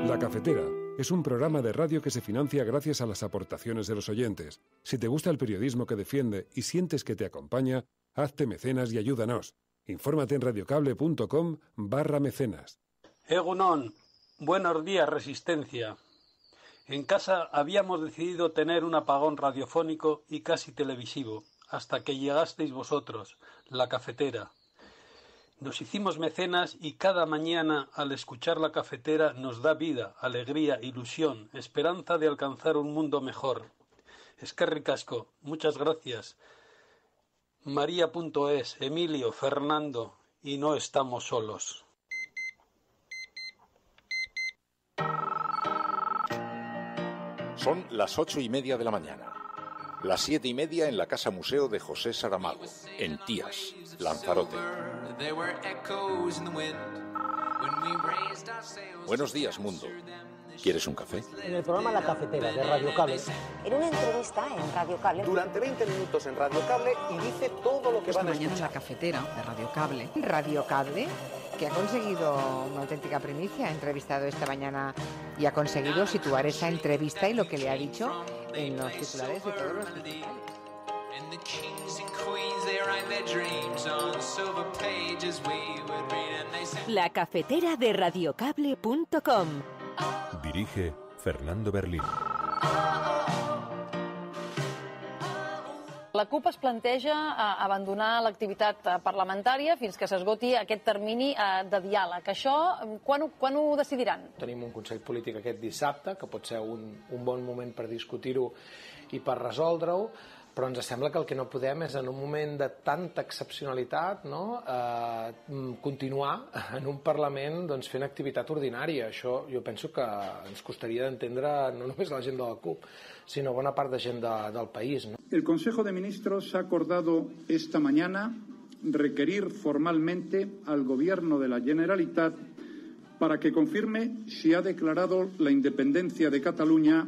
La Cafetera es un programa de radio que se financia gracias a las aportaciones de los oyentes. Si te gusta el periodismo que defiende y sientes que te acompaña, hazte mecenas y ayúdanos. Infórmate en radiocable.com/mecenas. Egunon, buenos días, Resistencia. En casa habíamos decidido tener un apagón radiofónico y casi televisivo, hasta que llegasteis vosotros, La Cafetera. Nos hicimos mecenas y cada mañana, al escuchar La Cafetera, nos da vida, alegría, ilusión, esperanza de alcanzar un mundo mejor. Eskerrik asko, muchas gracias. María.es, Emilio, Fernando, y no estamos solos. Son las 8:30 de la mañana. Las 7:30 en la Casa Museo de José Saramago, en Tías, Lanzarote. Buenos días, mundo. ¿Quieres un café? En el programa La Cafetera de Radio Cable. En una entrevista en Radio Cable. Durante 20 minutos en Radio Cable y dice todo lo que van a escuchar. Mañana en La Cafetera de Radio Cable. Radio Cable, que ha conseguido una auténtica primicia. Ha entrevistado esta mañana y ha conseguido situar esa entrevista y lo que le ha dicho en los titulares de todos los digitales. La Cafetera de radiocable.com. Dirige Fernando Berlín. La CUP es planteja abandonar l'activitat parlamentària fins que s'esgoti aquest termini de diàleg. Això, quan ho decidiran? Tenim un Consell Polític aquest dissabte, que pot ser un bon moment per discutir-ho i per resoldre-ho. Però ens sembla que el que no podem és, en un moment de tanta excepcionalitat, no, continuar en un Parlament doncs, fent activitat ordinària. Això jo penso que ens costaria d'entendre no només la gent de la CUP, sinó bona part de gent del país. ¿No? El Consejo de Ministros ha acordado esta mañana requerir formalmente al Gobierno de la Generalitat para que confirme si ha declarado la independencia de Cataluña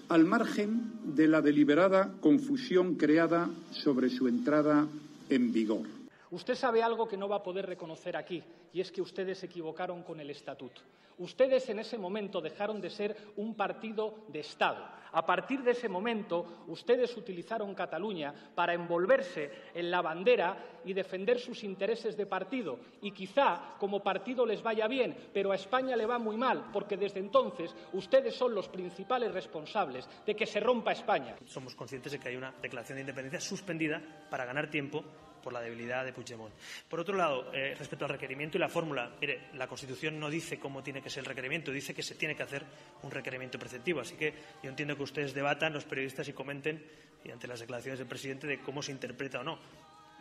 al margen de la deliberada confusión creada sobre su entrada en vigor. Usted sabe algo que no va a poder reconocer aquí, y es que ustedes se equivocaron con el estatuto. Ustedes en ese momento dejaron de ser un partido de Estado. A partir de ese momento, ustedes utilizaron Cataluña para envolverse en la bandera y defender sus intereses de partido. Y quizá como partido les vaya bien, pero a España le va muy mal, porque desde entonces ustedes son los principales responsables de que se rompa España. Somos conscientes de que hay una declaración de independencia suspendida para ganar tiempo por la debilidad de Puigdemont. Por otro lado, respecto al requerimiento y la fórmula, mire, la Constitución no dice cómo tiene que ser el requerimiento, dice que se tiene que hacer un requerimiento preceptivo. Así que yo entiendo que ustedes debatan, los periodistas, y comenten, y ante las declaraciones del presidente, de cómo se interpreta o no.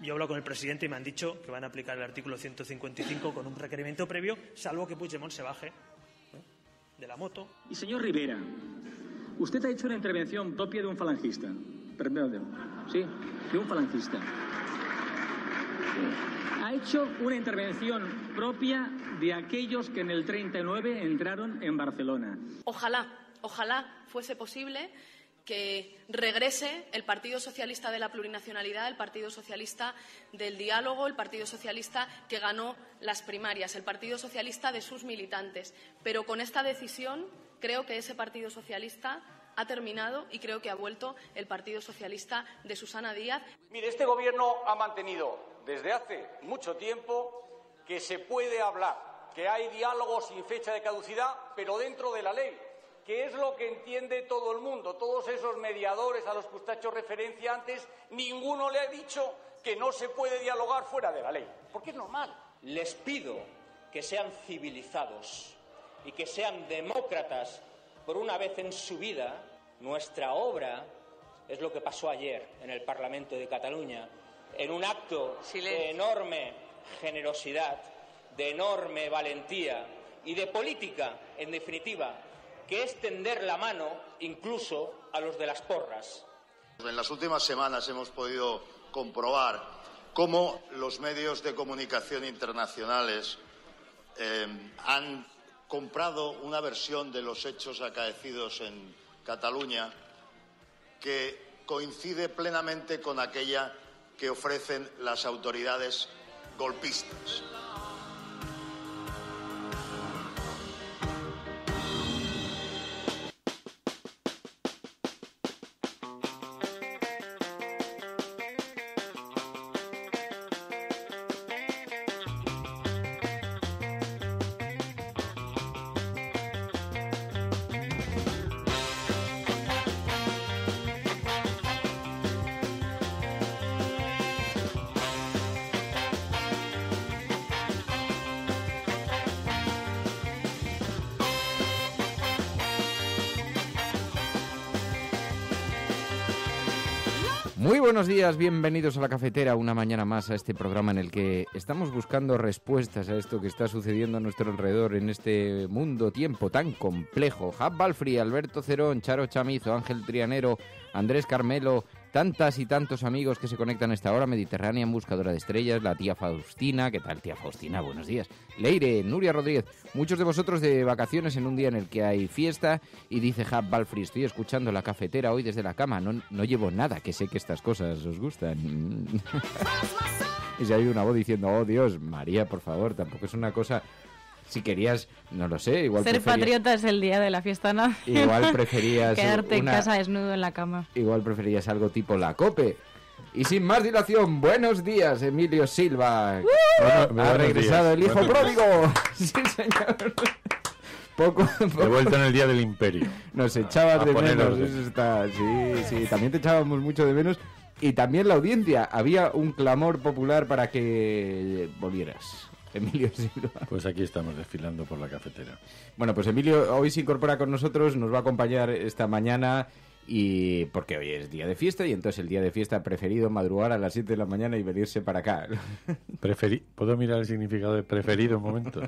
Yo he hablado con el presidente y me han dicho que van a aplicar el artículo 155 con un requerimiento previo, salvo que Puigdemont se baje de la moto. Y señor Rivera, usted ha hecho una intervención propia de un falangista. Perdón, sí, de un falangista. Ha hecho una intervención propia de aquellos que en el 39 entraron en Barcelona. Ojalá fuese posible que regrese el Partido Socialista de la Plurinacionalidad, el Partido Socialista del Diálogo, el Partido Socialista que ganó las primarias, el Partido Socialista de sus militantes. Pero con esta decisión creo que ese Partido Socialista ha terminado y creo que ha vuelto el Partido Socialista de Susana Díaz. Mire, este Gobierno ha mantenido desde hace mucho tiempo que se puede hablar, que hay diálogo sin fecha de caducidad, pero dentro de la ley, que es lo que entiende todo el mundo. Todos esos mediadores a los que usted ha hecho referencia antes, ninguno le ha dicho que no se puede dialogar fuera de la ley, porque es normal. Les pido que sean civilizados y que sean demócratas por una vez en su vida. Nuestra obra es lo que pasó ayer en el Parlamento de Cataluña, en un acto de enorme generosidad, de enorme valentía y de política, en definitiva, que es tender la mano incluso a los de las porras. En las últimas semanas hemos podido comprobar cómo los medios de comunicación internacionales han comprado una versión de los hechos acaecidos en Cataluña que coincide plenamente con aquella que ofrecen las autoridades golpistas. Muy buenos días, bienvenidos a La Cafetera, una mañana más a este programa en el que estamos buscando respuestas a esto que está sucediendo a nuestro alrededor en este mundo-tiempo tan complejo. Jab Balfri, Alberto Cerón, Charo Chamizo, Ángel Trianero, Andrés Carmelo, tantas y tantos amigos que se conectan a esta hora, Mediterránea, buscadora de estrellas, la tía Faustina, ¿qué tal tía Faustina? Buenos días. Leire, Nuria Rodríguez, muchos de vosotros de vacaciones en un día en el que hay fiesta y dice Jab Balfri, estoy escuchando La Cafetera hoy desde la cama, no llevo nada, que sé que estas cosas os gustan. Y se ha oído una voz diciendo, oh Dios, María, por favor, tampoco es una cosa... Si querías, no lo sé, igual ser patriota es el día de la fiesta, ¿no? Igual preferías... Quedarte en casa desnudo en la cama. Igual preferías algo tipo la COPE. Y sin más dilación, buenos días, Emilio Silva. Ha regresado el hijo pródigo. Sí, señor. Poco. He vuelto en el día del imperio. Nos echabas de menos. Eso está... Sí, también te echábamos mucho de menos. Y también la audiencia. Había un clamor popular para que volvieras. Emilio Silva. Pues aquí estamos desfilando por la cafetera. Bueno, pues Emilio hoy se incorpora con nosotros, nos va a acompañar esta mañana y porque hoy es día de fiesta y entonces el día de fiesta ha preferido madrugar a las 7 de la mañana y venirse para acá. ¿Puedo mirar el significado de preferido un momento?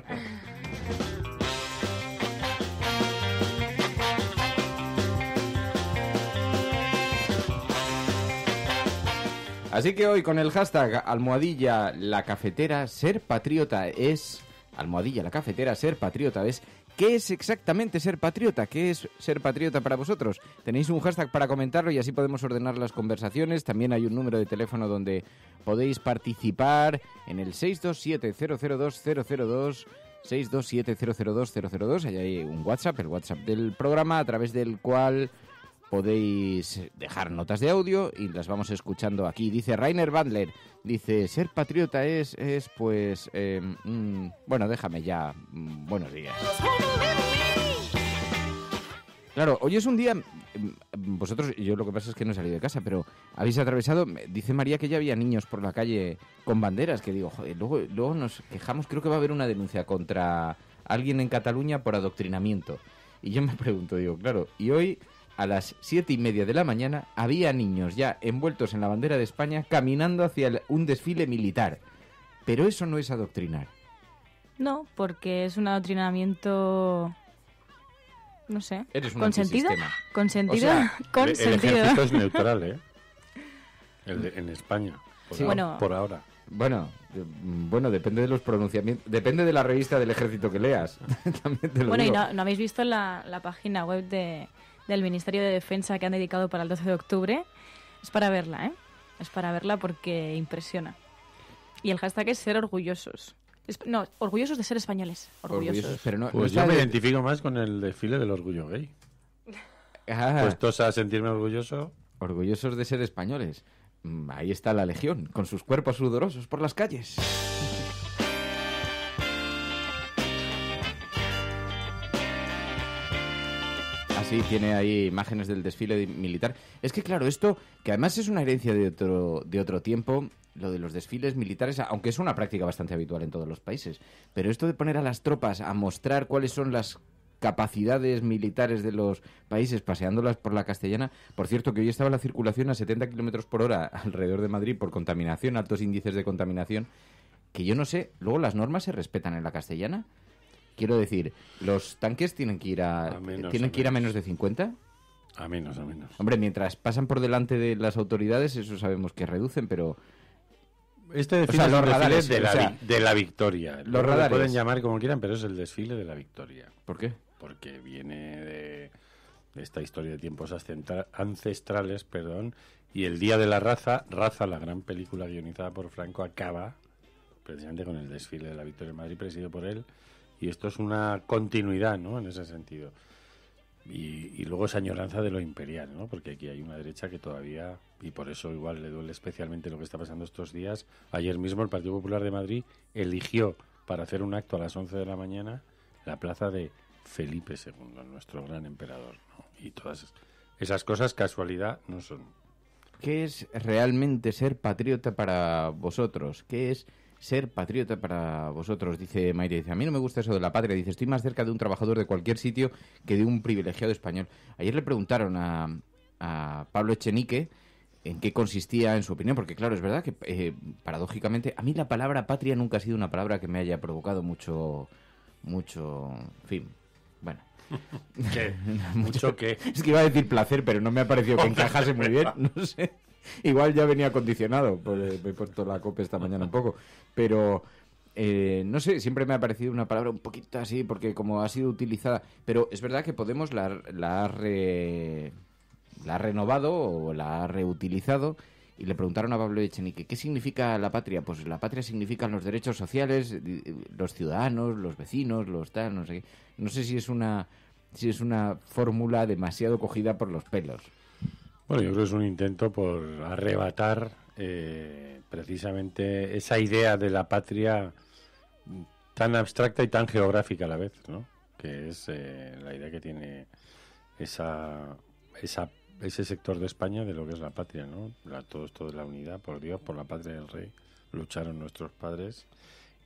Así que hoy con el hashtag almohadilla la cafetera ser patriota es... Almohadilla la cafetera ser patriota es... ¿Qué es exactamente ser patriota? ¿Qué es ser patriota para vosotros? Tenéis un hashtag para comentarlo y así podemos ordenar las conversaciones. También hay un número de teléfono donde podéis participar en el 627-002-002, 627-002-002. Ahí hay un WhatsApp, el WhatsApp del programa, a través del cual podéis dejar notas de audio y las vamos escuchando aquí. Dice Rainer Bandler, dice, ser patriota es pues... bueno, déjame ya. Buenos días. Claro, hoy es un día... Vosotros, yo lo que pasa es que no he salido de casa, pero habéis atravesado... Dice María que ya había niños por la calle con banderas, que digo, joder, luego nos quejamos, creo que va a haber una denuncia contra alguien en Cataluña por adoctrinamiento. Y yo me pregunto, digo, claro, y hoy... A las 7:30 de la mañana había niños ya envueltos en la bandera de España caminando hacia un desfile militar. Pero eso no es adoctrinar. No, porque es un adoctrinamiento... No sé. Eres un ¿Consentido? antisistema. ¿Consentido? O sea, Consentido. El ejército es neutral, ¿eh? En España. Por ahora. Bueno, depende de los pronunciamientos. Depende de la revista del ejército que leas. También te lo Bueno, digo. y no habéis visto la página web del Ministerio de Defensa que han dedicado para el 12 de octubre. Es para verla, ¿eh? Es para verla porque impresiona. Y el hashtag es ser orgullosos. Orgullosos de ser españoles. Orgullosos. Pero no, pues yo me identifico más con el desfile del orgullo gay. Puestos a sentirme orgulloso. Orgullosos de ser españoles. Ahí está la Legión, con sus cuerpos sudorosos por las calles. Así tiene ahí imágenes del desfile militar. Es que claro, esto, que además es una herencia de otro tiempo, lo de los desfiles militares, aunque es una práctica bastante habitual en todos los países, pero esto de poner a las tropas a mostrar cuáles son las capacidades militares de los países paseándolas por la Castellana. Por cierto, que hoy estaba la circulación a 70 kilómetros por hora alrededor de Madrid por contaminación, altos índices de contaminación, que yo no sé, luego las normas se respetan en la Castellana. Quiero decir, ¿los tanques tienen que ir a menos de 50? A menos. Hombre, mientras pasan por delante de las autoridades, eso sabemos que reducen, pero... Este desfile es el desfile de la victoria. Los radares lo pueden llamar como quieran, pero es el desfile de la victoria. ¿Por qué? Porque viene de esta historia de tiempos ancestrales, y el Día de la Raza, la gran película guionizada por Franco, acaba precisamente con el desfile de la victoria en Madrid, presidido por él. Y esto es una continuidad, ¿no?, en ese sentido. Y luego esa añoranza de lo imperial, ¿no? Porque aquí hay una derecha que todavía, y por eso igual le duele especialmente lo que está pasando estos días. Ayer mismo el Partido Popular de Madrid eligió para hacer un acto a las 11 de la mañana la plaza de Felipe II, nuestro gran emperador, ¿no? Y todas esas cosas casualidad no son. ¿Qué es realmente ser patriota para vosotros? ¿Qué es ser patriota para vosotros? Dice Mayra, dice, a mí no me gusta eso de la patria. Dice, estoy más cerca de un trabajador de cualquier sitio que de un privilegiado español. Ayer le preguntaron a Pablo Echenique en qué consistía en su opinión, porque claro, es verdad que paradójicamente, a mí la palabra patria nunca ha sido una palabra que me haya provocado mucho, en fin, bueno. ¿Qué? ¿Mucho qué? Es que iba a decir placer, pero no me ha parecido que encajase muy bien, no sé. Igual ya venía condicionado, me he puesto la copa esta mañana un poco, pero no sé, siempre me ha parecido una palabra un poquito así, porque como ha sido utilizada, pero es verdad que Podemos la ha renovado o la ha reutilizado, y le preguntaron a Pablo Echenique, ¿qué significa la patria? Pues la patria significan los derechos sociales, los ciudadanos, los vecinos, los tal, no sé qué. No sé si es una fórmula demasiado cogida por los pelos. Bueno, yo creo que es un intento por arrebatar precisamente esa idea de la patria tan abstracta y tan geográfica a la vez, ¿no? Que es la idea que tiene ese sector de España de lo que es la patria, ¿no? Todo esto de la unidad, por Dios, por la patria del rey, lucharon nuestros padres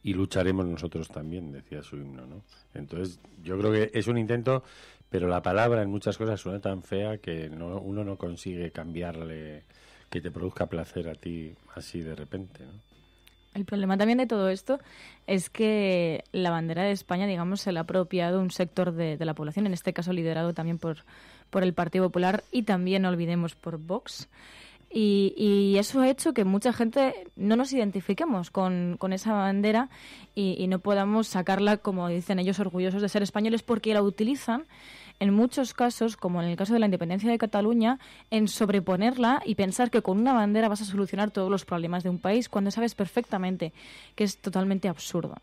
y lucharemos nosotros también, decía su himno, ¿no? Entonces, yo creo que es un intento, pero la palabra en muchas cosas suena tan fea que uno no consigue cambiarle, que te produzca placer a ti así de repente, ¿no? El problema también de todo esto es que la bandera de España, digamos, se la ha apropiado un sector de la población, en este caso liderado también por el Partido Popular y también, no olvidemos, por Vox. Y eso ha hecho que mucha gente no nos identifiquemos con esa bandera y no podamos sacarla, como dicen ellos, orgullosos de ser españoles, porque la utilizan en muchos casos, como en el caso de la independencia de Cataluña, en sobreponerla y pensar que con una bandera vas a solucionar todos los problemas de un país, cuando sabes perfectamente que es totalmente absurdo.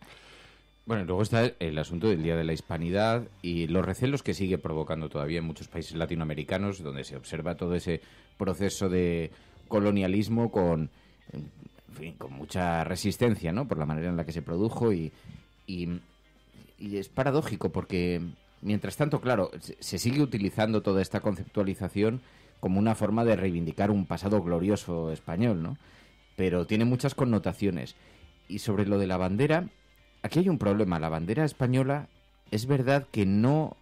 Bueno, luego está el asunto del Día de la Hispanidad y los recelos que sigue provocando todavía en muchos países latinoamericanos, donde se observa todo ese proceso de colonialismo con mucha resistencia, ¿no? Por la manera en la que se produjo y es paradójico porque, mientras tanto, claro, se sigue utilizando toda esta conceptualización como una forma de reivindicar un pasado glorioso español, ¿no? Pero tiene muchas connotaciones. Y sobre lo de la bandera, aquí hay un problema. La bandera española es verdad que no...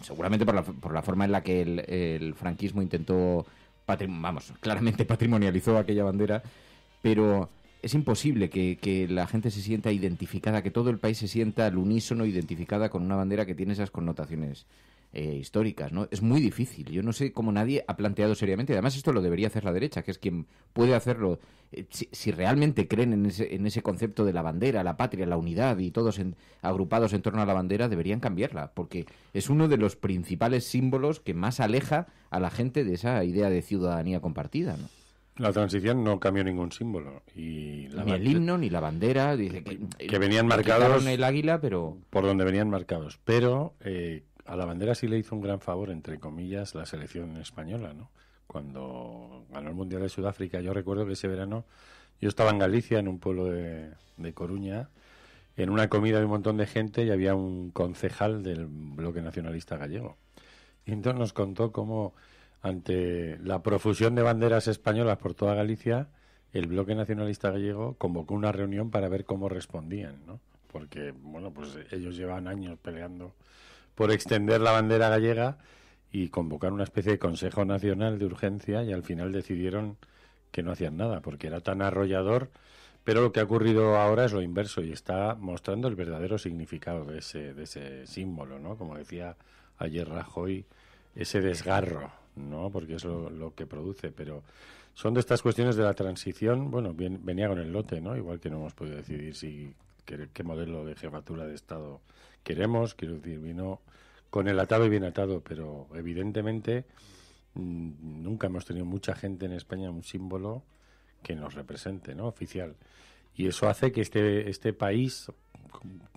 seguramente por la forma en la que el franquismo intentó... claramente patrimonializó aquella bandera, pero es imposible que la gente se sienta identificada, que todo el país se sienta al unísono identificada con una bandera que tiene esas connotaciones históricas, ¿no? Es muy difícil. Yo no sé cómo nadie ha planteado seriamente, además esto lo debería hacer la derecha, que es quien puede hacerlo. Si realmente creen en ese concepto de la bandera, la patria, la unidad y todos agrupados en torno a la bandera, deberían cambiarla, porque es uno de los principales símbolos que más aleja a la gente de esa idea de ciudadanía compartida, ¿no? La transición no cambió ningún símbolo. Y ni el himno, ni la bandera. Dice que venían marcados el águila, pero... por donde venían marcados. Pero a la bandera sí le hizo un gran favor, entre comillas, la selección española, ¿no? Cuando ganó el Mundial de Sudáfrica, yo recuerdo que ese verano yo estaba en Galicia, en un pueblo de Coruña, en una comida de un montón de gente, y había un concejal del Bloque Nacionalista Gallego. Y entonces nos contó cómo, ante la profusión de banderas españolas por toda Galicia, el Bloque Nacionalista Gallego convocó una reunión para ver cómo respondían, ¿no? Porque, bueno, pues ellos llevan años peleando por extender la bandera gallega y convocar una especie de Consejo Nacional de Urgencia, y al final decidieron que no hacían nada porque era tan arrollador. Pero lo que ha ocurrido ahora es lo inverso y está mostrando el verdadero significado de ese símbolo, ¿no? Como decía ayer Rajoy, ese desgarro, ¿no? Porque es lo que produce. Pero son de estas cuestiones de la transición. Bueno, venía con el lote, ¿no? Igual que no hemos podido decidir qué modelo de jefatura de Estado queremos. Quiero decir, vino con el atado y bien atado, pero evidentemente nunca hemos tenido mucha gente en España, un símbolo que nos represente, ¿no? Oficial. Y eso hace que este país,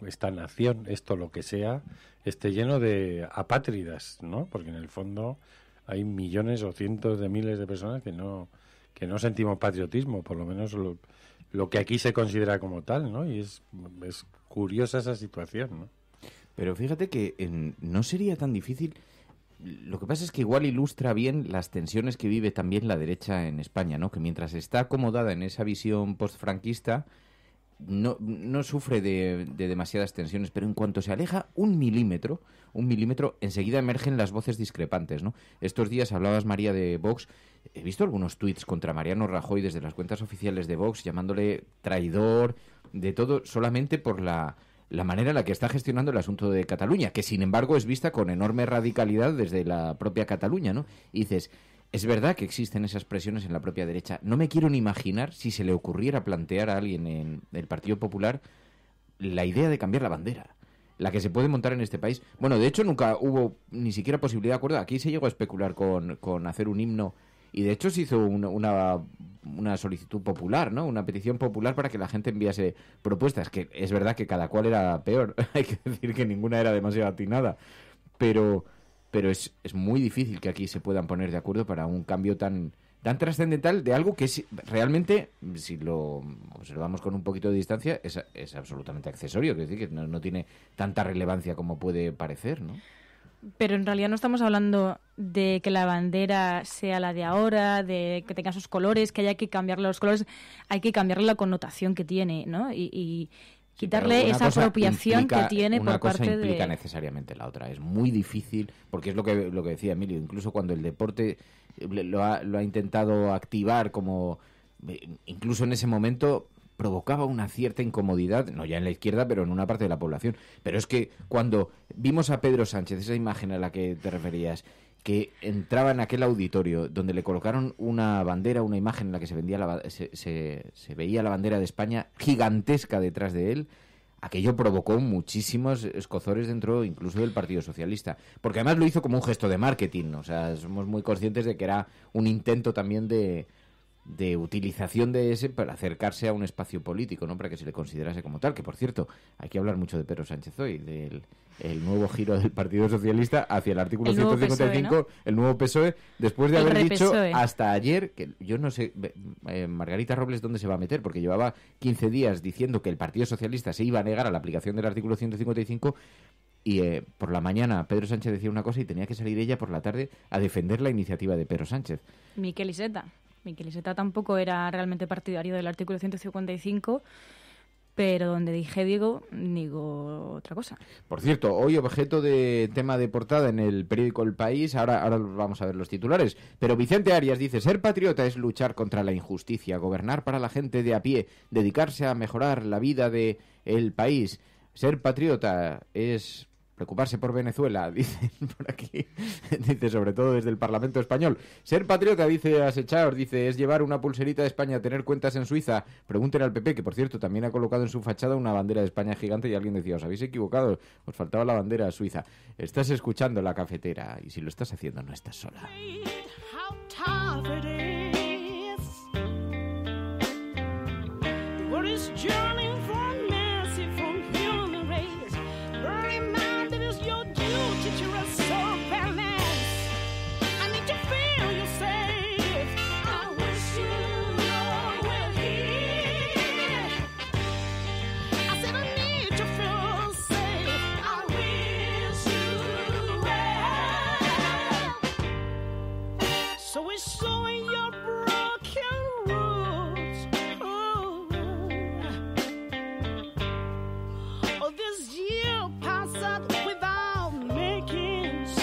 esta nación, esto lo que sea, esté lleno de apátridas, ¿no? Porque en el fondo hay millones o cientos de miles de personas que no sentimos patriotismo, por lo menos lo que aquí se considera como tal, ¿no? Y es curiosa esa situación, ¿no? Pero fíjate que no sería tan difícil. Lo que pasa es que igual ilustra bien las tensiones que vive también la derecha en España, ¿no? Que mientras está acomodada en esa visión postfranquista, no sufre de demasiadas tensiones, pero en cuanto se aleja un milímetro, enseguida emergen las voces discrepantes, ¿no? Estos días hablabas, María, de Vox. He visto algunos tuits contra Mariano Rajoy desde las cuentas oficiales de Vox, llamándole traidor, de todo, solamente por la manera en la que está gestionando el asunto de Cataluña, que sin embargo es vista con enorme radicalidad desde la propia Cataluña, ¿no? Y dices, es verdad que existen esas presiones en la propia derecha. No me quiero ni imaginar si se le ocurriera plantear a alguien en el Partido Popular la idea de cambiar la bandera, la que se puede montar en este país. Bueno, de hecho nunca hubo ni siquiera posibilidad de acuerdo. Aquí se llegó a especular con hacer un himno, y de hecho se hizo una solicitud popular, ¿no? Una petición popular para que la gente enviase propuestas, que es verdad que cada cual era peor. Hay que decir que ninguna era demasiado atinada. Pero es muy difícil que aquí se puedan poner de acuerdo para un cambio tan trascendental de algo que es realmente, si lo observamos con un poquito de distancia, es absolutamente accesorio. Es decir, que no tiene tanta relevancia como puede parecer, ¿no? Pero en realidad no estamos hablando de que la bandera sea la de ahora, de que tenga sus colores, que haya que cambiarle los colores, hay que cambiarle la connotación que tiene, ¿no? Y quitarle esa apropiación que tiene por parte de... Una cosa implica necesariamente la otra. Es muy difícil, porque es lo que decía Emilio, incluso cuando el deporte lo ha intentado activar como... Incluso en ese momento provocaba una cierta incomodidad, no ya en la izquierda, pero en una parte de la población. Pero es que cuando vimos a Pedro Sánchez, esa imagen a la que te referías, que entraba en aquel auditorio donde le colocaron una bandera, una imagen en la que se veía la bandera de España gigantesca detrás de él, aquello provocó muchísimos escozores dentro incluso del Partido Socialista. Porque además lo hizo como un gesto de marketing, o sea, somos muy conscientes de que era un intento también de utilización de ese para acercarse a un espacio político, ¿no? Para que se le considerase como tal. Que, por cierto, hay que hablar mucho de Pedro Sánchez hoy, del el nuevo giro del Partido Socialista hacia el artículo 155, PSOE, ¿no? El nuevo PSOE, después de haber dicho hasta ayer, que yo no sé, Margarita Robles dónde se va a meter, porque llevaba 15 días diciendo que el Partido Socialista se iba a negar a la aplicación del artículo 155 y por la mañana Pedro Sánchez decía una cosa y tenía que salir ella por la tarde a defender la iniciativa de Pedro Sánchez. Miquel Iceta tampoco era realmente partidario del artículo 155, pero donde dije digo otra cosa. Por cierto, hoy objeto de tema de portada en el periódico El País, ahora vamos a ver los titulares, pero Vicente Arias dice: ser patriota es luchar contra la injusticia, gobernar para la gente de a pie, dedicarse a mejorar la vida de el país. Ser patriota es preocuparse por Venezuela, dicen por aquí, dice sobre todo desde el Parlamento español. Ser patriota, dice Asechar, dice, es llevar una pulserita de España, tener cuentas en Suiza. Pregúntenle al PP, que por cierto también ha colocado en su fachada una bandera de España gigante, y alguien decía, os habéis equivocado, os faltaba la bandera suiza. Estás escuchando La Cafetera, y si lo estás haciendo no estás sola.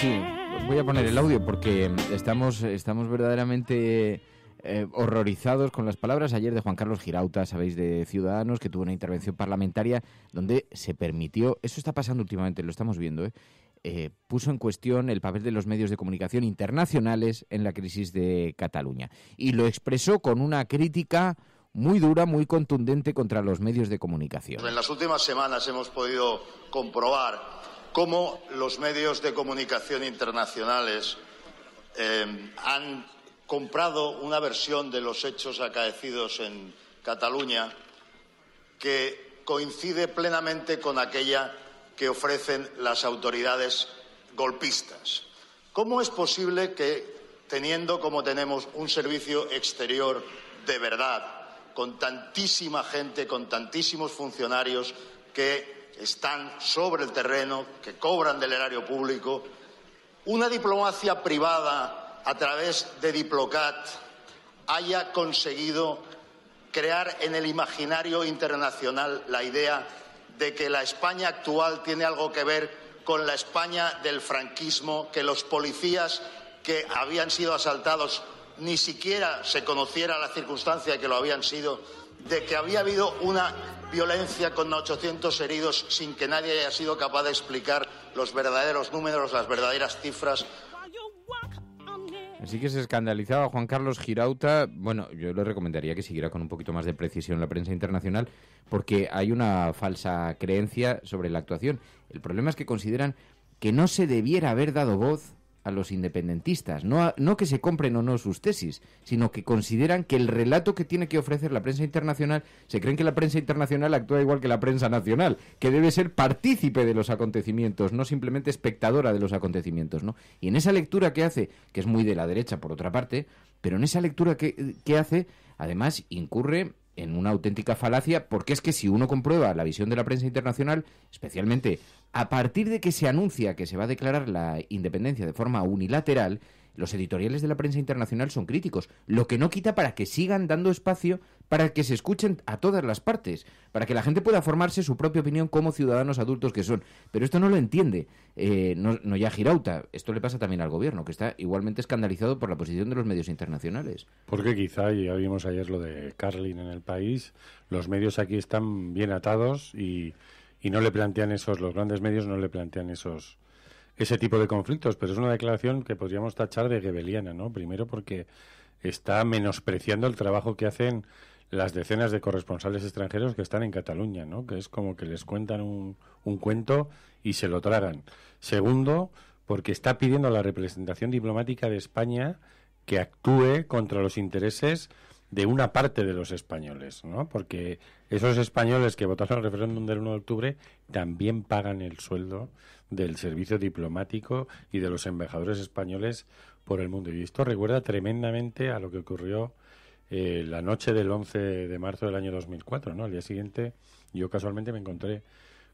Sí, voy a poner el audio porque estamos verdaderamente horrorizados con las palabras ayer de Juan Carlos Girauta, sabéis, de Ciudadanos, que tuvo una intervención parlamentaria donde se permitió, eso está pasando últimamente, lo estamos viendo, puso en cuestión el papel de los medios de comunicación internacionales en la crisis de Cataluña y lo expresó con una crítica muy dura, muy contundente contra los medios de comunicación. En las últimas semanas hemos podido comprobar cómo los medios de comunicación internacionales han comprado una versión de los hechos acaecidos en Cataluña que coincide plenamente con aquella que ofrecen las autoridades golpistas. ¿Cómo es posible que, teniendo como tenemos un servicio exterior de verdad, con tantísima gente, con tantísimos funcionarios que están sobre el terreno, que cobran del erario público, una diplomacia privada a través de Diplocat haya conseguido crear en el imaginario internacional la idea de que la España actual tiene algo que ver con la España del franquismo, que los policías que habían sido asaltados ni siquiera se conociera la circunstancia de que lo habían sido, de que había habido una violencia con 800 heridos sin que nadie haya sido capaz de explicar los verdaderos números, las verdaderas cifras. Así que se escandalizaba Juan Carlos Girauta. Bueno, yo le recomendaría que siguiera con un poquito más de precisión la prensa internacional, porque hay una falsa creencia sobre la actuación. El problema es que consideran que no se debiera haber dado voz a los independentistas, no que se compren o no sus tesis, sino que consideran que el relato que tiene que ofrecer la prensa internacional, se creen que la prensa internacional actúa igual que la prensa nacional, que debe ser partícipe de los acontecimientos, no simplemente espectadora de los acontecimientos, ¿no? Y en esa lectura que hace, que es muy de la derecha por otra parte, pero en esa lectura que hace, además incurre en una auténtica falacia, porque es que si uno comprueba la visión de la prensa internacional, especialmente a partir de que se anuncia que se va a declarar la independencia de forma unilateral, los editoriales de la prensa internacional son críticos, lo que no quita para que sigan dando espacio para que se escuchen a todas las partes, para que la gente pueda formarse su propia opinión como ciudadanos adultos que son. Pero esto no lo entiende, no ya Girauta, esto le pasa también al gobierno, que está igualmente escandalizado por la posición de los medios internacionales. Porque quizá, y ya vimos ayer lo de Carlin en El País, los medios aquí están bien atados y no le plantean los grandes medios no le plantean ese tipo de conflictos, pero es una declaración que podríamos tachar de goebbeliana, ¿no? Primero porque está menospreciando el trabajo que hacen las decenas de corresponsales extranjeros que están en Cataluña, ¿no? Que es como que les cuentan un cuento y se lo tragan. Segundo, porque está pidiendo a la representación diplomática de España que actúe contra los intereses de una parte de los españoles, ¿no? Porque esos españoles que votaron el referéndum del 1 de octubre también pagan el sueldo del servicio diplomático y de los embajadores españoles por el mundo. Y esto recuerda tremendamente a lo que ocurrió la noche del 11 de marzo del año 2004, ¿no? Al día siguiente yo casualmente me encontré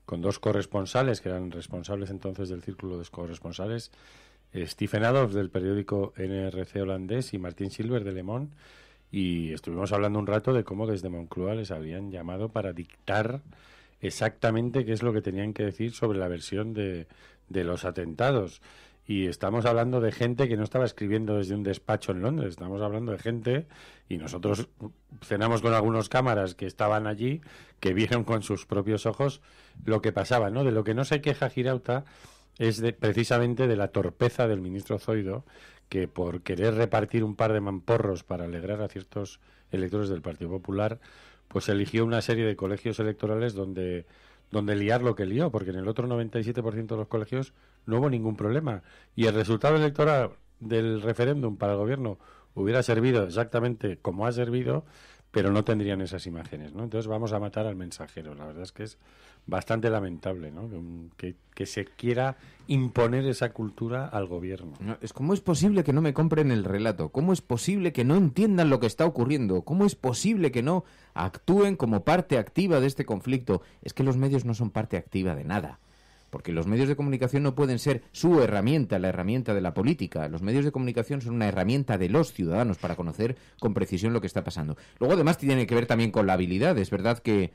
con dos corresponsales que eran responsables entonces del círculo de corresponsales, Stephen Adolf del periódico NRC holandés y Martin Silver de Le Monde, y estuvimos hablando un rato de cómo desde Moncloa les habían llamado para dictar exactamente qué es lo que tenían que decir sobre la versión de los atentados. Y estamos hablando de gente que no estaba escribiendo desde un despacho en Londres, estamos hablando de gente, y nosotros cenamos con algunos cámaras que estaban allí, que vieron con sus propios ojos lo que pasaba, ¿no? De lo que no se queja Girauta es precisamente de la torpeza del ministro Zoido, que por querer repartir un par de mamporros para alegrar a ciertos electores del Partido Popular, pues eligió una serie de colegios electorales donde liar lo que lió, porque en el otro 97% de los colegios no hubo ningún problema. Y el resultado electoral del referéndum para el gobierno hubiera servido exactamente como ha servido, pero no tendrían esas imágenes, ¿no? Entonces vamos a matar al mensajero. La verdad es que es bastante lamentable, ¿no? Que se quiera imponer esa cultura al gobierno. No, ¿cómo es posible que no me compren el relato? ¿Cómo es posible que no entiendan lo que está ocurriendo? ¿Cómo es posible que no actúen como parte activa de este conflicto? Es que los medios no son parte activa de nada. Porque los medios de comunicación no pueden ser su herramienta, la herramienta de la política. Los medios de comunicación son una herramienta de los ciudadanos para conocer con precisión lo que está pasando. Luego, además, tiene que ver también con la habilidad. Es verdad que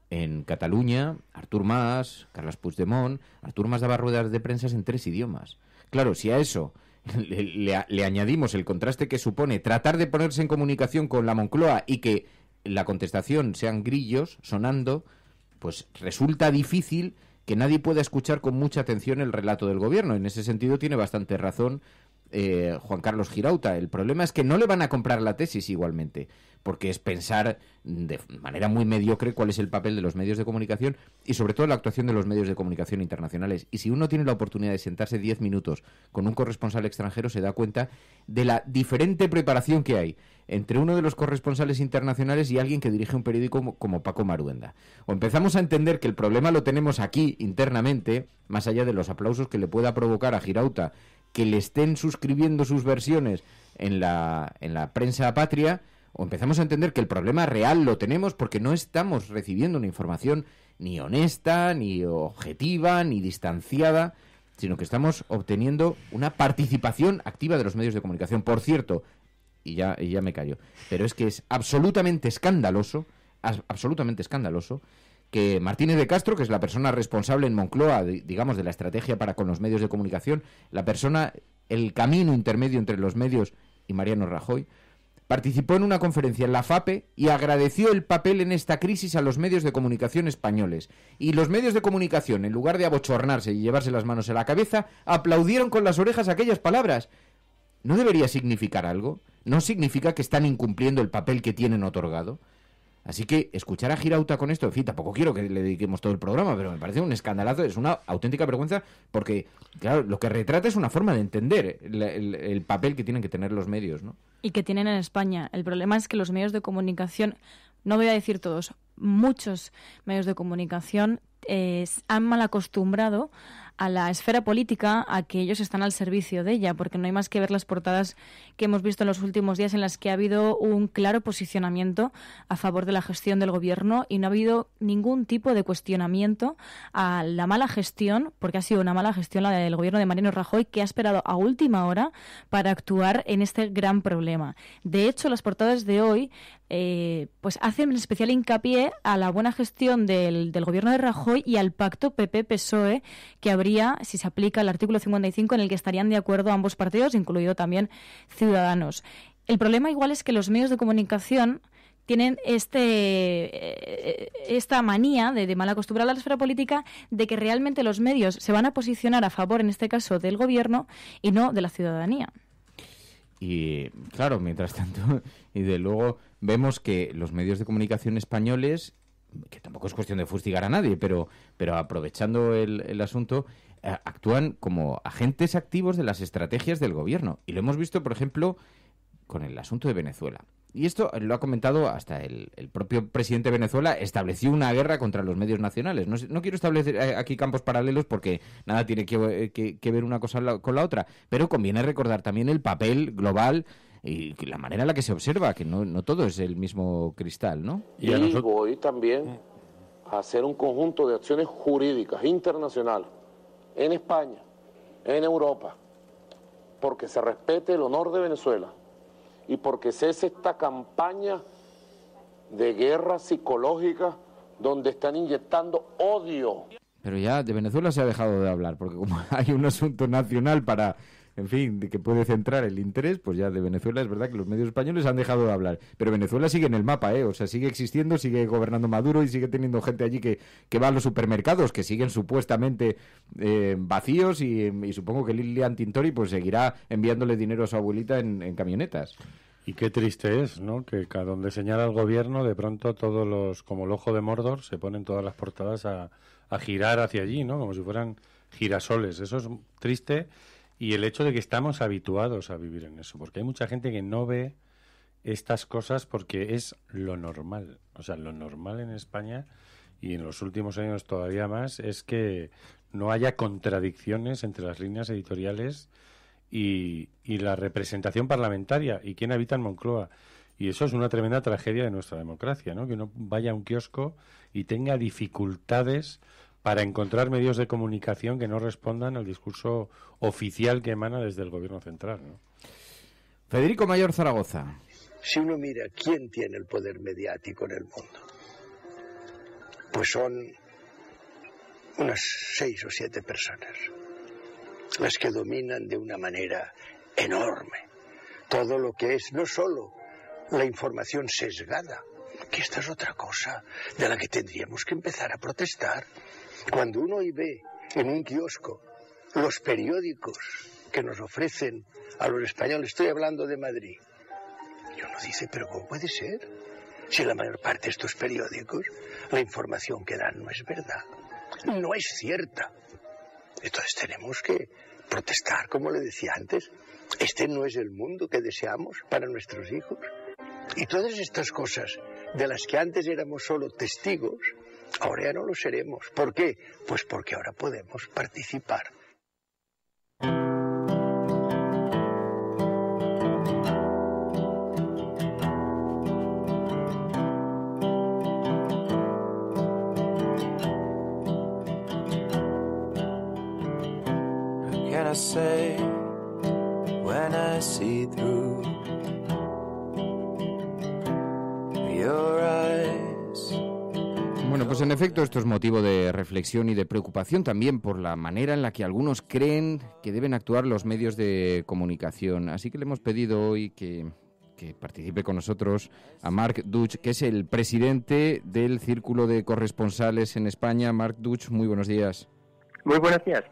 en Cataluña, Artur Mas, Carles Puigdemont, Artur Mas daba ruedas de prensa en 3 idiomas. Claro, si a eso le añadimos el contraste que supone tratar de ponerse en comunicación con la Moncloa y que la contestación sean grillos sonando, pues resulta difícil que nadie pueda escuchar con mucha atención el relato del gobierno. En ese sentido tiene bastante razón Juan Carlos Girauta. El problema es que no le van a comprar la tesis igualmente, porque es pensar de manera muy mediocre cuál es el papel de los medios de comunicación y sobre todo la actuación de los medios de comunicación internacionales. Y si uno tiene la oportunidad de sentarse 10 minutos con un corresponsal extranjero, se da cuenta de la diferente preparación que hay entre uno de los corresponsales internacionales y alguien que dirige un periódico como Paco Maruenda. O empezamos a entender que el problema lo tenemos aquí internamente, más allá de los aplausos que le pueda provocar a Girauta que le estén suscribiendo sus versiones en la prensa patria, o empezamos a entender que el problema real lo tenemos porque no estamos recibiendo una información ni honesta, ni objetiva, ni distanciada, sino que estamos obteniendo una participación activa de los medios de comunicación. Por cierto, y ya me callo, pero es que es absolutamente escandaloso que Martínez de Castro, que es la persona responsable en Moncloa, digamos, de la estrategia para con los medios de comunicación, el camino intermedio entre los medios y Mariano Rajoy, participó en una conferencia en la FAPE y agradeció el papel en esta crisis a los medios de comunicación españoles. Y los medios de comunicación, en lugar de abochornarse y llevarse las manos a la cabeza, aplaudieron con las orejas aquellas palabras. ¿No debería significar algo? ¿No significa que están incumpliendo el papel que tienen otorgado? Así que escuchar a Girauta con esto, en fin, tampoco quiero que le dediquemos todo el programa, pero me parece un escandalazo, es una auténtica vergüenza, porque, claro, lo que retrata es una forma de entender el papel que tienen que tener los medios, ¿no? Y que tienen en España. El problema es que los medios de comunicación, no voy a decir todos, muchos medios de comunicación han mal acostumbrado a la esfera política a que ellos están al servicio de ella, porque no hay más que ver las portadas que hemos visto en los últimos días en las que ha habido un claro posicionamiento a favor de la gestión del gobierno y no ha habido ningún tipo de cuestionamiento a la mala gestión, porque ha sido una mala gestión la del gobierno de Mariano Rajoy, que ha esperado a última hora para actuar en este gran problema. De hecho, las portadas de hoy pues hacen especial hincapié a la buena gestión del gobierno de Rajoy y al pacto PP-PSOE que habría si se aplica el artículo 55, en el que estarían de acuerdo ambos partidos, incluido también Ciudadanos. El problema igual es que los medios de comunicación tienen esta manía de mal acostumbrar a la esfera política de que realmente los medios se van a posicionar a favor, en este caso, del gobierno y no de la ciudadanía. Y claro, mientras tanto, y de luego vemos que los medios de comunicación españoles, que tampoco es cuestión de fustigar a nadie, pero aprovechando el asunto, actúan como agentes activos de las estrategias del gobierno. Y lo hemos visto, por ejemplo, con el asunto de Venezuela. Y esto lo ha comentado hasta el propio presidente de Venezuela, estableció una guerra contra los medios nacionales. No quiero establecer aquí campos paralelos porque nada tiene que ver una cosa con la otra, pero conviene recordar también el papel global y la manera en la que se observa, que no todo es el mismo cristal, ¿no? Y voy también a hacer un conjunto de acciones jurídicas internacionales en España, en Europa, porque se respete el honor de Venezuela y porque cese esta campaña de guerra psicológica donde están inyectando odio. Pero ya de Venezuela se ha dejado de hablar, porque como hay un asunto nacional para, en fin, de que puede centrar el interés, pues ya de Venezuela es verdad que los medios españoles han dejado de hablar. Pero Venezuela sigue en el mapa, o sea, sigue existiendo, sigue gobernando Maduro y sigue teniendo gente allí que va a los supermercados, que siguen supuestamente vacíos y supongo que Lilian Tintori pues seguirá enviándole dinero a su abuelita en camionetas. Y qué triste es, ¿no? Que cada donde señala el gobierno, de pronto todos los, como el ojo de Mordor, se ponen todas las portadas a girar hacia allí, ¿no? Como si fueran girasoles. Eso es triste. Y el hecho de que estamos habituados a vivir en eso, porque hay mucha gente que no ve estas cosas porque es lo normal. O sea, lo normal en España, y en los últimos años todavía más, es que no haya contradicciones entre las líneas editoriales y la representación parlamentaria y quién habita en Moncloa. Y eso es una tremenda tragedia de nuestra democracia, ¿no? Que uno vaya a un kiosco y tenga dificultades para encontrar medios de comunicación que no respondan al discurso oficial que emana desde el gobierno central, ¿no? Federico Mayor, Zaragoza. Si uno mira quién tiene el poder mediático en el mundo, pues son unas 6 o 7 personas las que dominan de una manera enorme todo lo que es no solo la información sesgada, que esta es otra cosa de la que tendríamos que empezar a protestar. Cuando uno hoy ve en un kiosco los periódicos que nos ofrecen a los españoles, estoy hablando de Madrid, y uno dice, pero ¿cómo puede ser? Si la mayor parte de estos periódicos, la información que dan no es verdad, no es cierta. Entonces tenemos que protestar, como le decía antes. Este no es el mundo que deseamos para nuestros hijos. Y todas estas cosas de las que antes éramos solo testigos, ahora ya no lo seremos. ¿Por qué? Pues porque ahora podemos participar. Say when I see through your eyes. Bueno, pues en efecto esto es motivo de reflexión y de preocupación también por la manera en la que algunos creen que deben actuar los medios de comunicación. Así que le hemos pedido hoy que participe con nosotros a Marc Duch, que es el presidente del Círculo de Corresponsales en España. Marc Duch, muy buenos días. Muy buenos días.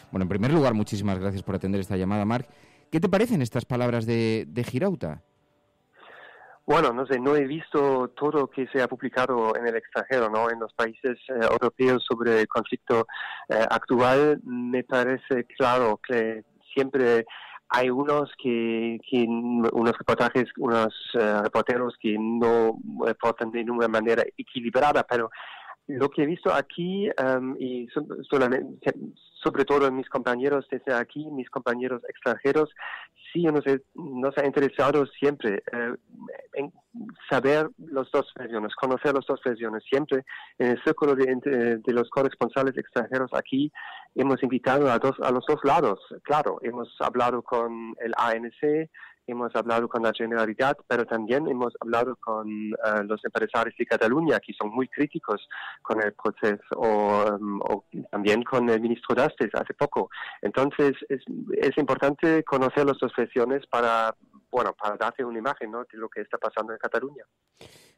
Bueno, en primer lugar, muchísimas gracias por atender esta llamada, Marc. ¿Qué te parecen estas palabras de Girauta? Bueno, no sé, no he visto todo lo que se ha publicado en el extranjero, ¿no? En los países europeos sobre el conflicto actual. Me parece claro que siempre hay unos reportajes, unos reporteros que no reportan de una manera equilibrada, pero lo que he visto aquí, y solamente, sobre todo mis compañeros desde aquí, mis compañeros extranjeros, sí nos ha interesado siempre en saber las dos versiones, conocer las dos versiones. Siempre en el círculo de los corresponsales extranjeros aquí hemos invitado a los dos lados. Claro, hemos hablado con el ANC, hemos hablado con la Generalitat, pero también hemos hablado con los empresarios de Cataluña, que son muy críticos con el proceso, o también con el ministro Dastes hace poco. Entonces, es importante conocer las dos versiones para darte una imagen, ¿no?, de lo que está pasando en Cataluña.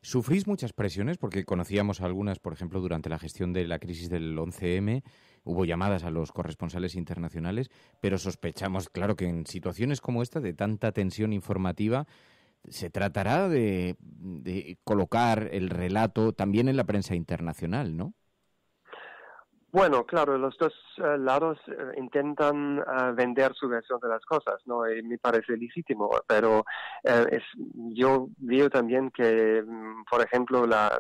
¿Sufrís muchas presiones? Porque conocíamos algunas, por ejemplo, durante la gestión de la crisis del 11M, hubo llamadas a los corresponsales internacionales, pero sospechamos, claro, que en situaciones como esta, de tanta tensión informativa, se tratará de colocar el relato también en la prensa internacional, ¿no? Bueno, claro, los dos lados intentan vender su versión de las cosas, ¿no? Y me parece legítimo, pero yo veo también que, por ejemplo, la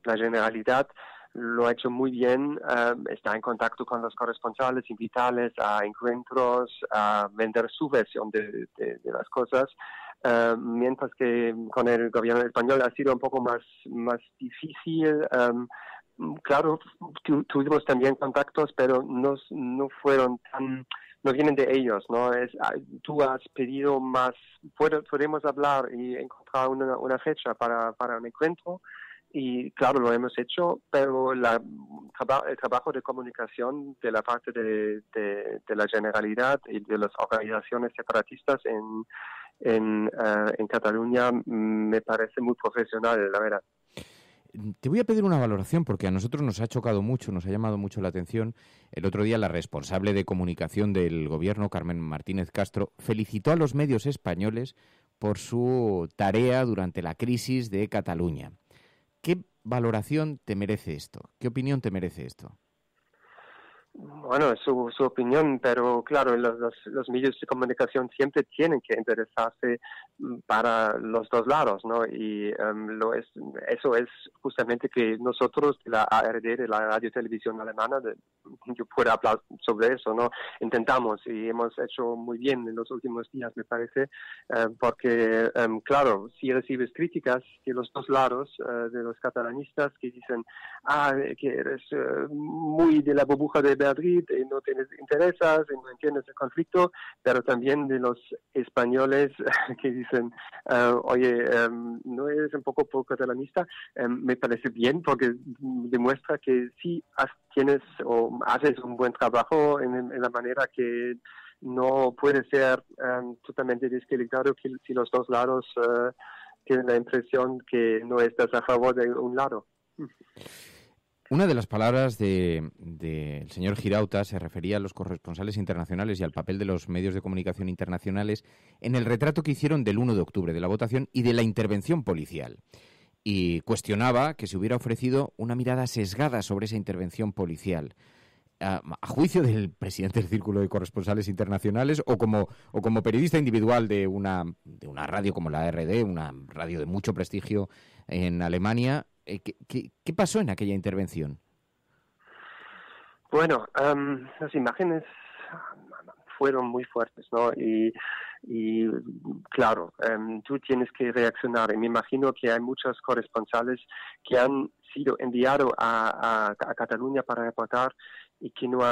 Generalitat lo ha hecho muy bien, está en contacto con los corresponsales, invitarles a encuentros, a vender su versión de las cosas, mientras que con el gobierno español ha sido un poco más difícil. Claro, tuvimos también contactos, pero no fueron tan, no vienen de ellos, ¿no? Tú has pedido más, podemos hablar y encontrar una fecha para un encuentro, y claro, lo hemos hecho, pero el trabajo de comunicación de la parte de la Generalidad y de las organizaciones separatistas en Cataluña me parece muy profesional, la verdad. Te voy a pedir una valoración porque a nosotros nos ha chocado mucho, nos ha llamado mucho la atención. El otro día la responsable de comunicación del gobierno, Carmen Martínez Castro, felicitó a los medios españoles por su tarea durante la crisis de Cataluña. ¿Qué valoración te merece esto? ¿Qué opinión te merece esto? Bueno, es su opinión, pero claro, los medios de comunicación siempre tienen que interesarse para los dos lados, ¿no? Y eso es justamente que nosotros, de la ARD, de la Radio Televisión Alemana, yo puedo hablar sobre eso, ¿no? Intentamos y hemos hecho muy bien en los últimos días, me parece, porque, claro, si recibes críticas de los dos lados, de los catalanistas que dicen, que eres muy de la burbuja de Madrid y no tienes intereses y no entiendes el conflicto, pero también de los españoles que dicen, oye, ¿no eres un poco pro-catalanista? Me parece bien porque demuestra que sí tienes o haces un buen trabajo en la manera que no puede ser totalmente descalificado si los dos lados tienen la impresión que no estás a favor de un lado. Una de las palabras del señor Girauta se refería a los corresponsales internacionales y al papel de los medios de comunicación internacionales en el retrato que hicieron del 1 de octubre, de la votación y de la intervención policial. Y cuestionaba que se hubiera ofrecido una mirada sesgada sobre esa intervención policial. A juicio del presidente del Círculo de Corresponsales Internacionales o como periodista individual de una radio como la ARD, una radio de mucho prestigio en Alemania, ¿qué pasó en aquella intervención? Bueno, las imágenes fueron muy fuertes, ¿no? Y claro, tú tienes que reaccionar. Y me imagino que hay muchos corresponsales que han sido enviados a Cataluña para reportar y que no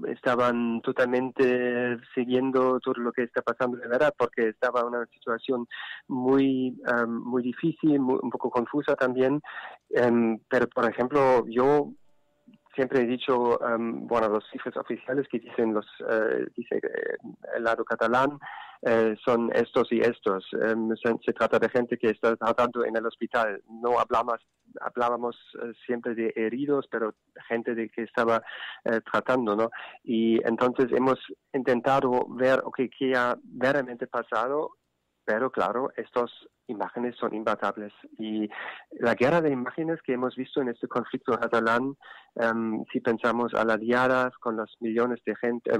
estaban totalmente siguiendo todo lo que está pasando de verdad, porque estaba una situación muy difícil, un poco confusa también. Pero, por ejemplo, yo siempre he dicho, los cifras oficiales que dicen dice el lado catalán son estos y estos. Se trata de gente que está tratando en el hospital. No hablábamos siempre de heridos, pero gente de que estaba tratando, ¿no? Y entonces hemos intentado ver qué ha verdaderamente pasado, pero claro, estas imágenes son imbatables. Y la guerra de imágenes que hemos visto en este conflicto catalán, si pensamos a las diadas con los millones de gente,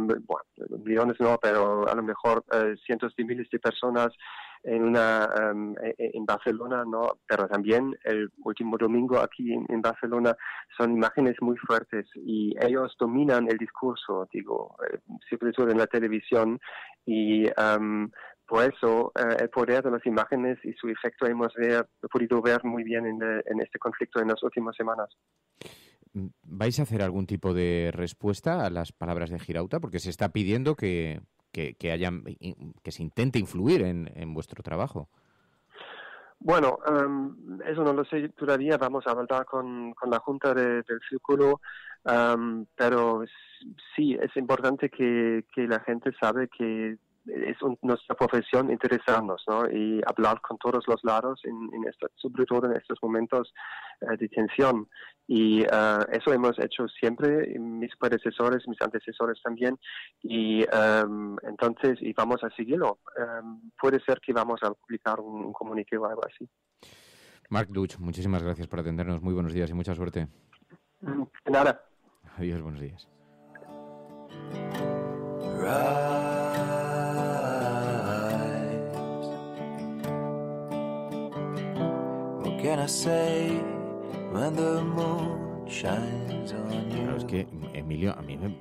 millones no, pero a lo mejor cientos de miles de personas en Barcelona, ¿no? Pero también el último domingo aquí en Barcelona son imágenes muy fuertes y ellos dominan el discurso, digo, sobre todo en la televisión y por eso el poder de las imágenes y su efecto hemos podido ver muy bien en este conflicto en las últimas semanas. ¿Vais a hacer algún tipo de respuesta a las palabras de Girauta? Porque se está pidiendo que se intente influir en vuestro trabajo. Bueno, eso no lo sé todavía. Vamos a hablar con la Junta del Círculo, pero sí, es importante que la gente sabe que es nuestra profesión interesarnos, ¿no? Y hablar con todos los lados, sobre todo en estos momentos de tensión. Y eso hemos hecho siempre, mis predecesores, mis antecesores también, y entonces vamos a seguirlo. Puede ser que vamos a publicar un comunique o algo así. Marc Duch, muchísimas gracias por atendernos. Muy buenos días y mucha suerte. De nada. Adiós, buenos días. Can I say when the moon shines on you? Claro, es que, Emilio, a mí me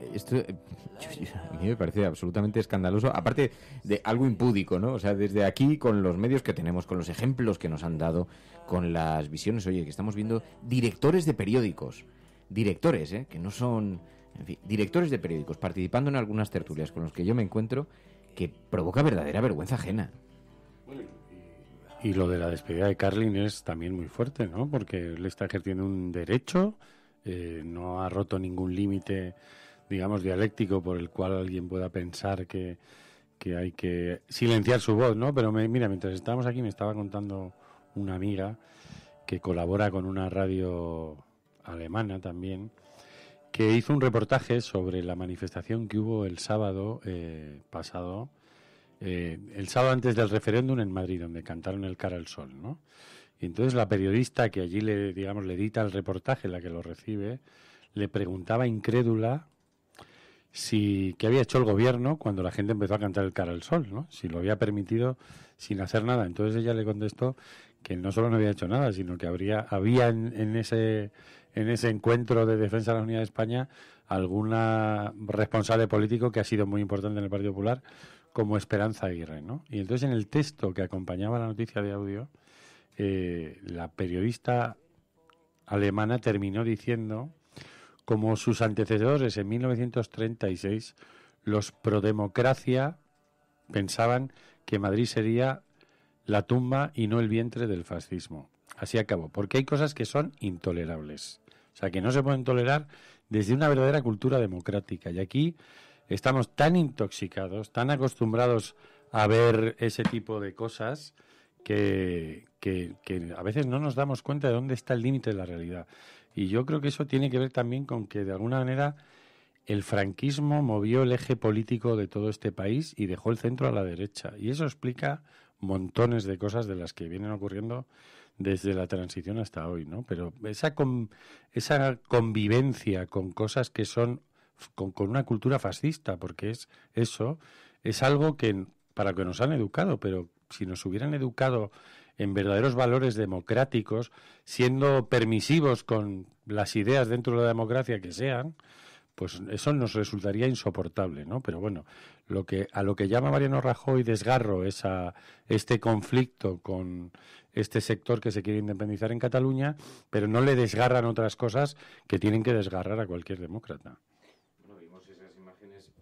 parece absolutamente escandaloso, aparte de algo impúdico, ¿no? O sea, desde aquí, con los medios que tenemos, con los ejemplos que nos han dado, con las visiones, oye, que estamos viendo directores de periódicos, que no son, en fin, directores de periódicos participando en algunas tertulias con los que yo me encuentro, que provoca verdadera vergüenza ajena. Y lo de la despedida de Carlin es también muy fuerte, ¿no? Porque él está ejerciendo un derecho, no ha roto ningún límite, digamos, dialéctico por el cual alguien pueda pensar que hay que silenciar su voz, ¿no? Pero mira, mientras estábamos aquí me estaba contando una amiga que colabora con una radio alemana también, que hizo un reportaje sobre la manifestación que hubo el sábado pasado, el sábado antes del referéndum en Madrid, donde cantaron el Cara al Sol, ¿no? Y entonces la periodista que allí le edita el reportaje, la que lo recibe, le preguntaba incrédula qué había hecho el gobierno cuando la gente empezó a cantar el Cara al Sol, ¿no? Si lo había permitido sin hacer nada. Entonces ella le contestó que no solo no había hecho nada, sino que había en ese encuentro de defensa de la unidad de España alguna responsable político que ha sido muy importante en el Partido Popular, como Esperanza Aguirre, ¿no? Y entonces en el texto que acompañaba la noticia de audio, la periodista alemana terminó diciendo, como sus antecesores en 1936, los prodemocracia pensaban que Madrid sería la tumba y no el vientre del fascismo. Así acabó, porque hay cosas que son intolerables, o sea, que no se pueden tolerar desde una verdadera cultura democrática. Y aquí estamos tan intoxicados, tan acostumbrados a ver ese tipo de cosas que a veces no nos damos cuenta de dónde está el límite de la realidad. Y yo creo que eso tiene que ver también con que, de alguna manera, el franquismo movió el eje político de todo este país y dejó el centro a la derecha. Y eso explica montones de cosas de las que vienen ocurriendo desde la transición hasta hoy, ¿no? Pero esa convivencia con cosas que son con una cultura fascista, porque es algo que para que nos han educado, pero si nos hubieran educado en verdaderos valores democráticos, siendo permisivos con las ideas dentro de la democracia que sean, pues eso nos resultaría insoportable, ¿no? Pero bueno, a lo que llama Mariano Rajoy desgarro es a este conflicto con este sector que se quiere independizar en Cataluña, pero no le desgarran otras cosas que tienen que desgarrar a cualquier demócrata.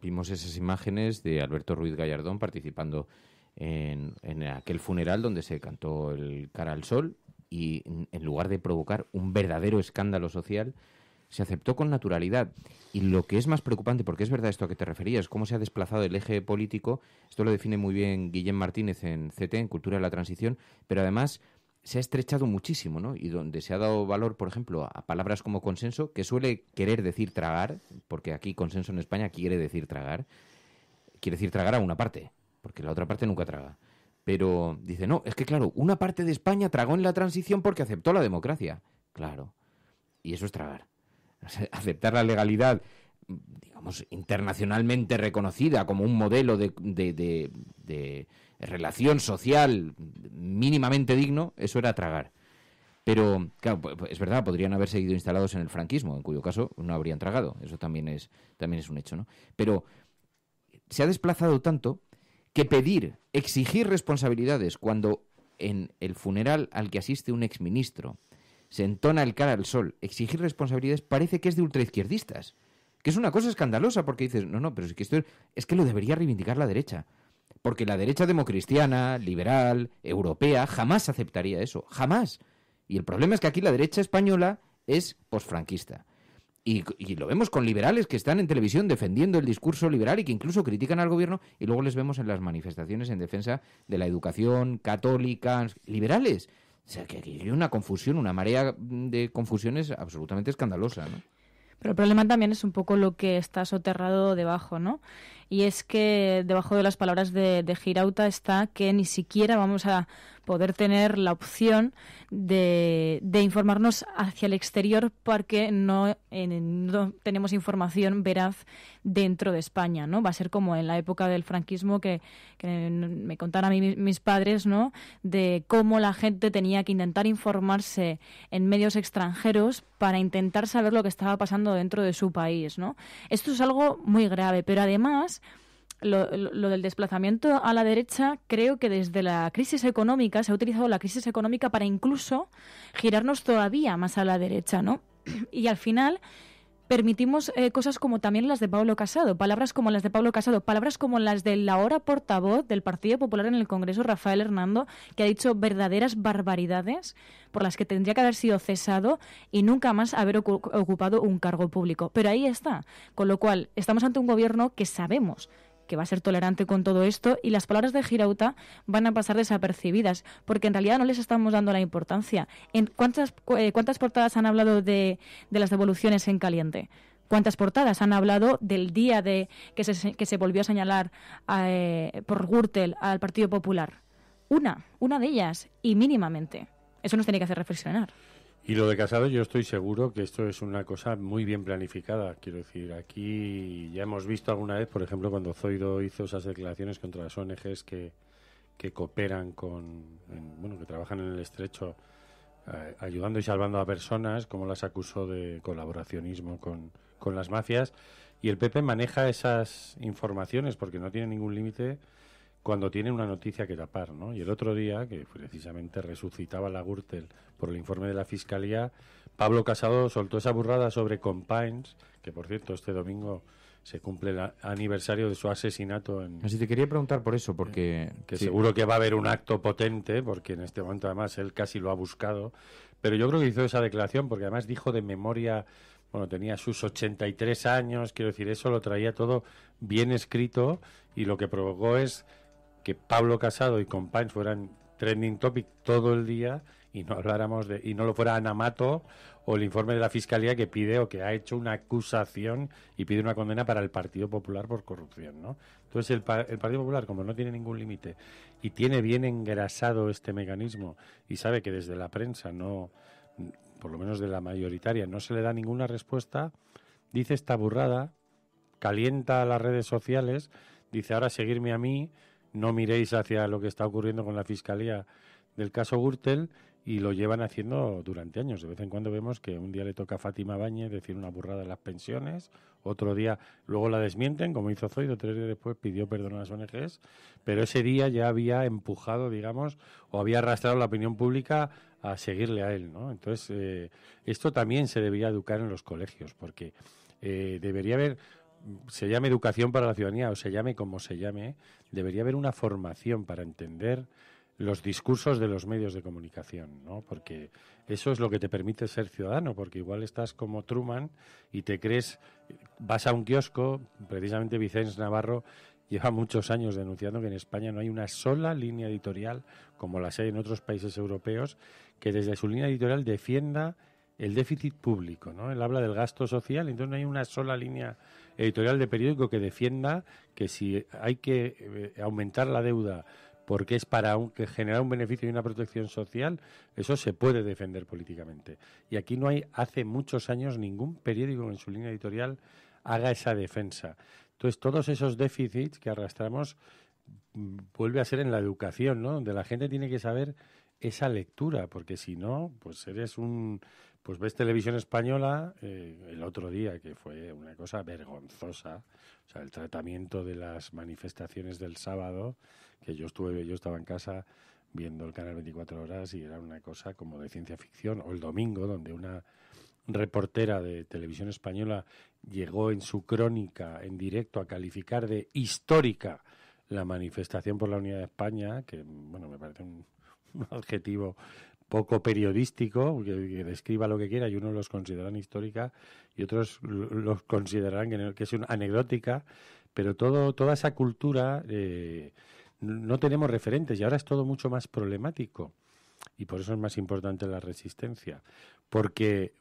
Vimos esas imágenes de Alberto Ruiz Gallardón participando en aquel funeral donde se cantó el Cara al Sol y en lugar de provocar un verdadero escándalo social, se aceptó con naturalidad. Y lo que es más preocupante, porque es verdad esto a que te referías, cómo se ha desplazado el eje político, esto lo define muy bien Guillem Martínez en CT, en Cultura de la Transición, pero además se ha estrechado muchísimo, ¿no? Y donde se ha dado valor, por ejemplo, a palabras como consenso, que suele querer decir tragar, porque aquí consenso en España quiere decir tragar a una parte, porque la otra parte nunca traga. Pero dice, no, es que claro, una parte de España tragó en la transición porque aceptó la democracia. Claro, y eso es tragar. Aceptar la legalidad, digamos, internacionalmente reconocida como un modelo de de relación social mínimamente digno, eso era tragar. Pero, claro, es verdad, podrían haber seguido instalados en el franquismo, en cuyo caso no habrían tragado. Eso también es un hecho, ¿no? Pero se ha desplazado tanto que exigir responsabilidades cuando en el funeral al que asiste un exministro se entona el cara al sol, exigir responsabilidades parece que es de ultraizquierdistas. Que es una cosa escandalosa porque dices, no, pero es que esto es que lo debería reivindicar la derecha. Porque la derecha democristiana, liberal, europea, jamás aceptaría eso. Jamás. Y el problema es que aquí la derecha española es posfranquista. Y lo vemos con liberales que están en televisión defendiendo el discurso liberal y que incluso critican al gobierno, y luego les vemos en las manifestaciones en defensa de la educación católica, liberales. O sea, que hay una confusión, una marea de confusiones absolutamente escandalosa, ¿no? Pero el problema también es un poco lo que está soterrado debajo, ¿no? Y es que debajo de las palabras de Girauta está que ni siquiera vamos a poder tener la opción de informarnos hacia el exterior porque no tenemos información veraz dentro de España, ¿no? Va a ser como en la época del franquismo que me contaron a mí mis padres, ¿no? De cómo la gente tenía que intentar informarse en medios extranjeros para intentar saber lo que estaba pasando dentro de su país, ¿no? Esto es algo muy grave, pero además lo del desplazamiento a la derecha, creo que desde la crisis económica se ha utilizado la crisis económica para incluso girarnos todavía más a la derecha, ¿no? Y al final permitimos cosas como también las de Pablo Casado, palabras como las de Pablo Casado, palabras como las del ahora portavoz del Partido Popular en el Congreso, Rafael Hernando, que ha dicho verdaderas barbaridades por las que tendría que haber sido cesado y nunca más haber ocupado un cargo público. Pero ahí está, con lo cual estamos ante un gobierno que sabemos que va a ser tolerante con todo esto, y las palabras de Girauta van a pasar desapercibidas, porque en realidad no les estamos dando la importancia. ¿Cuántas portadas han hablado de las devoluciones en caliente? ¿Cuántas portadas han hablado del día de que se volvió a señalar por Gürtel al Partido Popular? Una de ellas, y mínimamente. Eso nos tiene que hacer reflexionar. Y lo de Casado, yo estoy seguro que esto es una cosa muy bien planificada. Quiero decir, aquí ya hemos visto alguna vez, por ejemplo, cuando Zoido hizo esas declaraciones contra las ONGs que cooperan que trabajan en el estrecho, ayudando y salvando a personas, como las acusó de colaboracionismo con las mafias. Y el PP maneja esas informaciones porque no tiene ningún límite cuando tiene una noticia que tapar, ¿no? Y el otro día, que precisamente resucitaba la Gürtel por el informe de la Fiscalía, Pablo Casado soltó esa burrada sobre Companys, que por cierto este domingo se cumple el aniversario de su asesinato. Así te quería preguntar por eso, porque que seguro que va a haber un acto potente, porque en este momento además él casi lo ha buscado, pero yo creo que hizo esa declaración porque además dijo de memoria, tenía sus 83 años, quiero decir, eso lo traía todo bien escrito, y lo que provocó es que Pablo Casado y Companys fueran trending topic todo el día y no habláramos y no lo fuera Ana Mato o el informe de la Fiscalía que pide o que ha hecho una acusación y pide una condena para el Partido Popular por corrupción, ¿no? Entonces el Partido Popular, como no tiene ningún límite y tiene bien engrasado este mecanismo y sabe que desde la prensa no, por lo menos de la mayoritaria, no se le da ninguna respuesta, dice esta burrada, calienta a las redes sociales, dice ahora seguirme a mí, no miréis hacia lo que está ocurriendo con la Fiscalía del caso Gürtel, y lo llevan haciendo durante años. De vez en cuando vemos que un día le toca a Fátima Báñez decir una burrada en las pensiones, otro día luego la desmienten, como hizo Zoido, 3 días después pidió perdón a las ONGs, pero ese día ya había empujado, digamos, o había arrastrado la opinión pública a seguirle a él, ¿no? Entonces, esto también se debería educar en los colegios, porque debería haber, se llame educación para la ciudadanía o se llame como se llame, debería haber una formación para entender los discursos de los medios de comunicación, ¿no? Porque eso es lo que te permite ser ciudadano, porque igual estás como Truman y te crees, vas a un kiosco, precisamente Vicens Navarro lleva muchos años denunciando que en España no hay una sola línea editorial, como las hay en otros países europeos, que desde su línea editorial defienda el déficit público, ¿no? Él habla del gasto social, entonces no hay una sola línea editorial de periódico que defienda que si hay que aumentar la deuda porque es para generar un beneficio y una protección social, eso se puede defender políticamente. Y aquí no hay, hace muchos años, ningún periódico en su línea editorial haga esa defensa. Entonces, todos esos déficits que arrastramos vuelve a ser en la educación, ¿no? Donde la gente tiene que saber esa lectura, porque si no, pues pues ves televisión española el otro día, que fue una cosa vergonzosa, o sea, el tratamiento de las manifestaciones del sábado, que yo estaba en casa viendo el canal 24 horas y era una cosa como de ciencia ficción, o el domingo, donde una reportera de televisión española llegó en su crónica en directo a calificar de histórica la manifestación por la unidad de España, que bueno, me parece un adjetivo poco periodístico, que describa lo que quiera, y unos los consideran histórica y otros los considerarán que es una anecdótica, pero toda esa cultura no tenemos referentes y ahora es todo mucho más problemático y por eso es más importante la resistencia, porque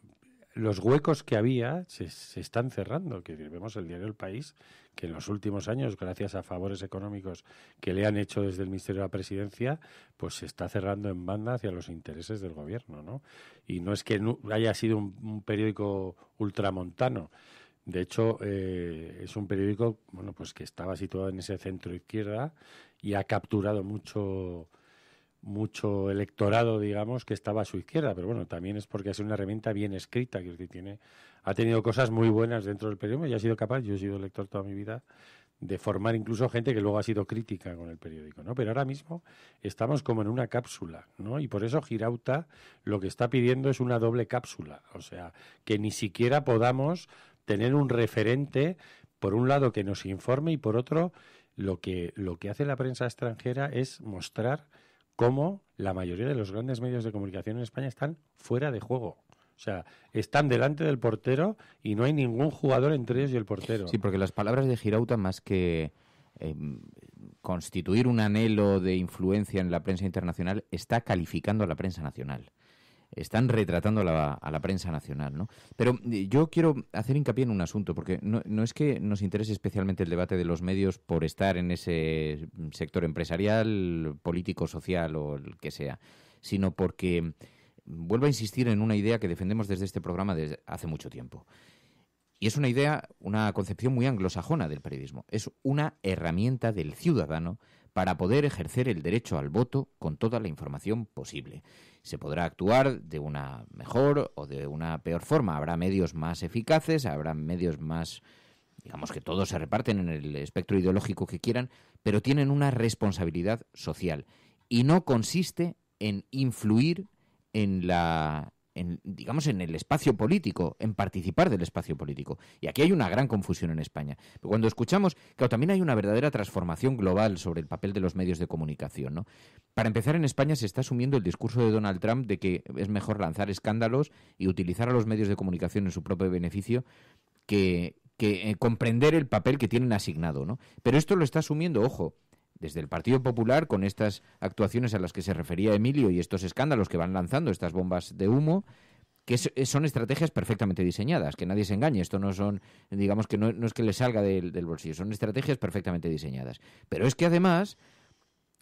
los huecos que había se están cerrando, que vemos el diario El País, que en los últimos años, gracias a favores económicos que le han hecho desde el Ministerio de la Presidencia, pues se está cerrando en banda hacia los intereses del gobierno, ¿no? Y no es que haya sido un periódico ultramontano. De hecho, es un periódico, bueno, pues que estaba situado en ese centro izquierda y ha capturado mucho electorado, digamos, que estaba a su izquierda, pero bueno, también es porque es una herramienta bien escrita, que ha tenido cosas muy buenas dentro del periódico y ha sido capaz, yo he sido lector toda mi vida, de formar incluso gente que luego ha sido crítica con el periódico, ¿no? Pero ahora mismo estamos como en una cápsula, ¿no? Y por eso Girauta lo que está pidiendo es una doble cápsula, o sea, que ni siquiera podamos tener un referente, por un lado, que nos informe y por otro, lo que hace la prensa extranjera es mostrar cómo la mayoría de los grandes medios de comunicación en España están fuera de juego. O sea, están delante del portero y no hay ningún jugador entre ellos y el portero. Sí, porque las palabras de Girauta, más que constituir un anhelo de influencia en la prensa internacional, está calificando a la prensa nacional. Están retratando a la prensa nacional, ¿no? Pero yo quiero hacer hincapié en un asunto, porque no es que nos interese especialmente el debate de los medios por estar en ese sector empresarial, político, social o el que sea, sino porque vuelvo a insistir en una idea que defendemos desde este programa desde hace mucho tiempo. Y es una idea, una concepción muy anglosajona del periodismo. Es una herramienta del ciudadano para poder ejercer el derecho al voto con toda la información posible. Se podrá actuar de una mejor o de una peor forma. Habrá medios más eficaces, habrá medios más, digamos que todos se reparten en el espectro ideológico que quieran, pero tienen una responsabilidad social. Y no consiste en influir digamos, en el espacio político, en participar del espacio político. Y aquí hay una gran confusión en España. Pero cuando escuchamos, claro, también hay una verdadera transformación global sobre el papel de los medios de comunicación, ¿no? Para empezar, en España se está asumiendo el discurso de Donald Trump de que es mejor lanzar escándalos y utilizar a los medios de comunicación en su propio beneficio que comprender el papel que tienen asignado, ¿no? Pero esto lo está asumiendo, ojo, desde el Partido Popular, con estas actuaciones a las que se refería Emilio y estos escándalos que van lanzando, estas bombas de humo, que son estrategias perfectamente diseñadas, que nadie se engañe, esto no son, digamos que no es que le salga del bolsillo, son estrategias perfectamente diseñadas. Pero es que además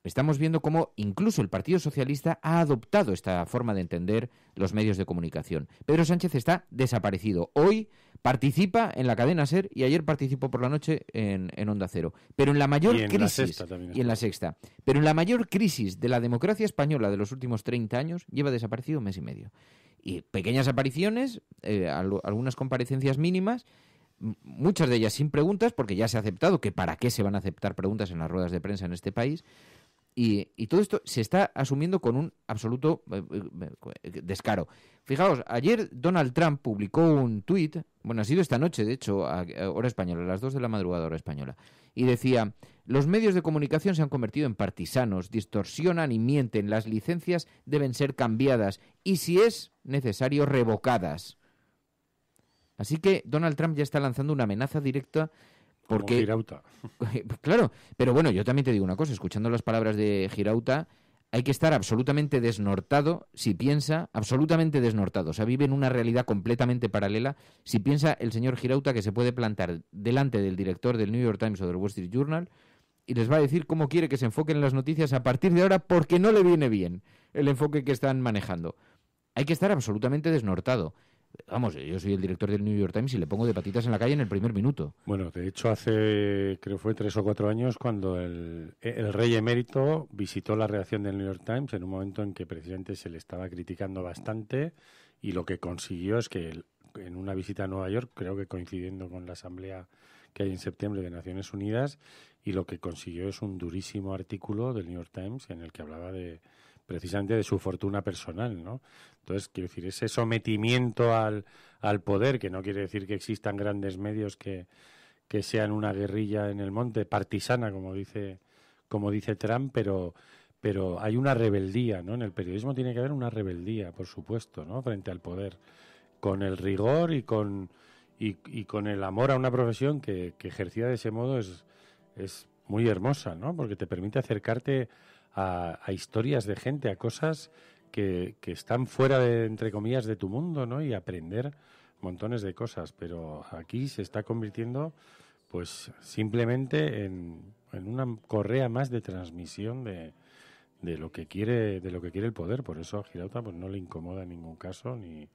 estamos viendo cómo incluso el Partido Socialista ha adoptado esta forma de entender los medios de comunicación. Pedro Sánchez está desaparecido. Hoy participa en la cadena SER y ayer participó por la noche en Onda Cero. Pero en la mayor crisis, y en la Sexta, pero en la mayor crisis de la democracia española de los últimos 30 años, lleva desaparecido un mes y medio. Y pequeñas apariciones, algunas comparecencias mínimas, muchas de ellas sin preguntas, porque ya se ha aceptado que para qué se van a aceptar preguntas en las ruedas de prensa en este país. Y todo esto se está asumiendo con un absoluto descaro. Fijaos, ayer Donald Trump publicó un tuit, bueno, ha sido esta noche, de hecho, a hora española, a las 2 de la madrugada, hora española, y decía: los medios de comunicación se han convertido en partisanos, distorsionan y mienten, las licencias deben ser cambiadas y, si es necesario, revocadas. Así que Donald Trump ya está lanzando una amenaza directa. Porque, Girauta. Claro, pero bueno, yo también te digo una cosa, escuchando las palabras de Girauta, hay que estar absolutamente desnortado si piensa, absolutamente desnortado, o sea, vive en una realidad completamente paralela, si piensa el señor Girauta que se puede plantar delante del director del New York Times o del Wall Street Journal y les va a decir cómo quiere que se enfoquen las noticias a partir de ahora porque no le viene bien el enfoque que están manejando. Hay que estar absolutamente desnortado. Vamos, yo soy el director del New York Times y le pongo de patitas en la calle en el primer minuto. Bueno, de hecho hace, creo fue 3 o 4 años, cuando el rey emérito visitó la redacción del New York Times en un momento en que precisamente se le estaba criticando bastante, y lo que consiguió es que en una visita a Nueva York, creo que coincidiendo con la asamblea que hay en septiembre de Naciones Unidas, y lo que consiguió es un durísimo artículo del New York Times en el que hablaba precisamente de su fortuna personal, ¿no? Entonces, quiero decir, ese sometimiento al poder, que no quiere decir que existan grandes medios que sean una guerrilla en el monte, partisana, como dice Trump, pero hay una rebeldía, ¿no? En el periodismo tiene que haber una rebeldía, por supuesto, ¿no? Frente al poder, con el rigor y con el amor a una profesión que ejercida de ese modo es muy hermosa, ¿no? Porque te permite acercarte a historias de gente, a cosas que están fuera de, entre comillas, de tu mundo, ¿no? Y aprender montones de cosas. Pero aquí se está convirtiendo, pues, simplemente en una correa más de transmisión de lo que quiere el poder. Por eso a Girauta pues no le incomoda en ningún caso ni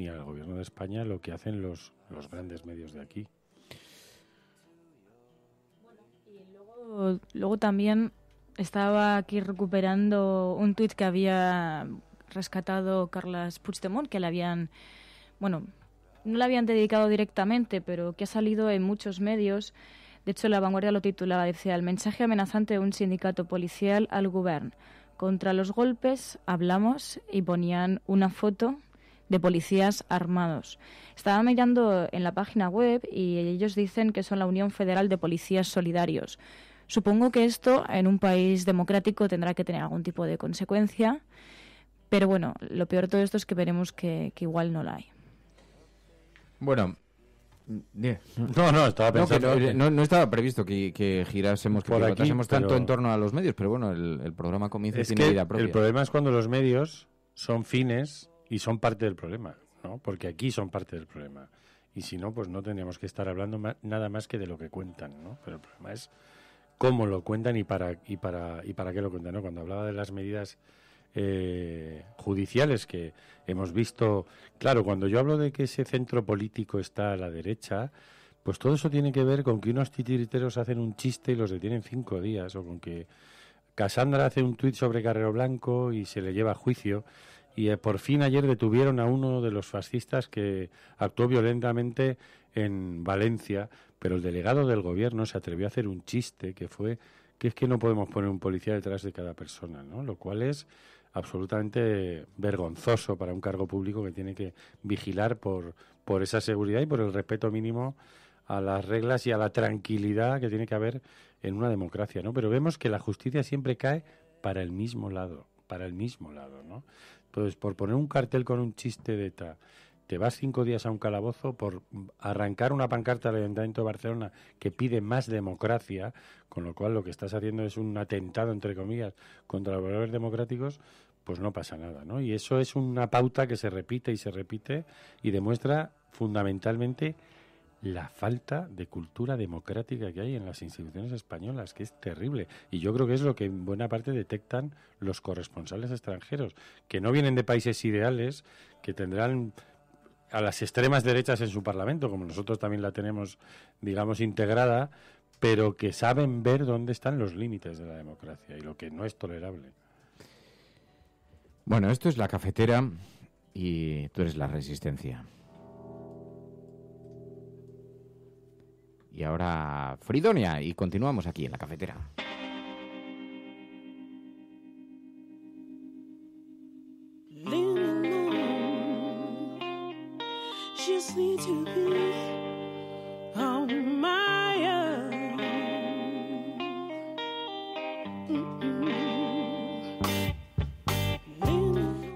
al gobierno de España lo que hacen los grandes medios de aquí. Luego también estaba aquí recuperando un tuit que había rescatado Carles Puigdemont, que no le habían dedicado directamente, pero que ha salido en muchos medios. De hecho, La Vanguardia lo titulaba, decía: el mensaje amenazante de un sindicato policial al gobierno. Contra los golpes hablamos, y ponían una foto de policías armados. Estaba mirando en la página web y ellos dicen que son la Unión Federal de Policías Solidarios. Supongo que esto en un país democrático tendrá que tener algún tipo de consecuencia, pero bueno, lo peor de todo esto es que veremos que igual no la hay. Bueno, estaba pensando no estaba previsto que girásemos, que tratásemos tanto en torno a los medios, pero bueno, el programa comienza y tiene vida propia. El problema es cuando los medios son fines y son parte del problema, ¿no? Porque aquí son parte del problema. Y si no, pues no tendríamos que estar hablando nada más que de lo que cuentan, ¿no? Pero el problema es cómo lo cuentan y para qué lo cuentan, ¿no? Cuando hablaba de las medidas judiciales que hemos visto, claro, cuando yo hablo de que ese centro político está a la derecha, pues todo eso tiene que ver con que unos titiriteros hacen un chiste y los detienen 5 días, o con que Cassandra hace un tuit sobre Carrero Blanco y se le lleva a juicio. Y por fin ayer detuvieron a uno de los fascistas que actuó violentamente en Valencia, pero el delegado del gobierno se atrevió a hacer un chiste que es que no podemos poner un policía detrás de cada persona, ¿no? Lo cual es absolutamente vergonzoso para un cargo público que tiene que vigilar por esa seguridad y por el respeto mínimo a las reglas y a la tranquilidad que tiene que haber en una democracia, ¿no? Pero vemos que la justicia siempre cae para el mismo lado, ¿no? Entonces, por poner un cartel con un chiste de ETA, te vas 5 días a un calabozo. Por arrancar una pancarta del Ayuntamiento de Barcelona que pide más democracia, con lo cual lo que estás haciendo es un atentado, entre comillas, contra los valores democráticos, pues no pasa nada, ¿no? Y eso es una pauta que se repite y demuestra fundamentalmente la falta de cultura democrática que hay en las instituciones españolas, que es terrible. Y yo creo que es lo que en buena parte detectan los corresponsales extranjeros, que no vienen de países ideales, que tendrán a las extremas derechas en su parlamento, como nosotros también la tenemos, digamos, integrada, pero que saben ver dónde están los límites de la democracia y lo que no es tolerable. Bueno, esto es La Cafetera y tú eres la Resistencia. Y ahora Fridonia, y continuamos aquí en La Cafetera.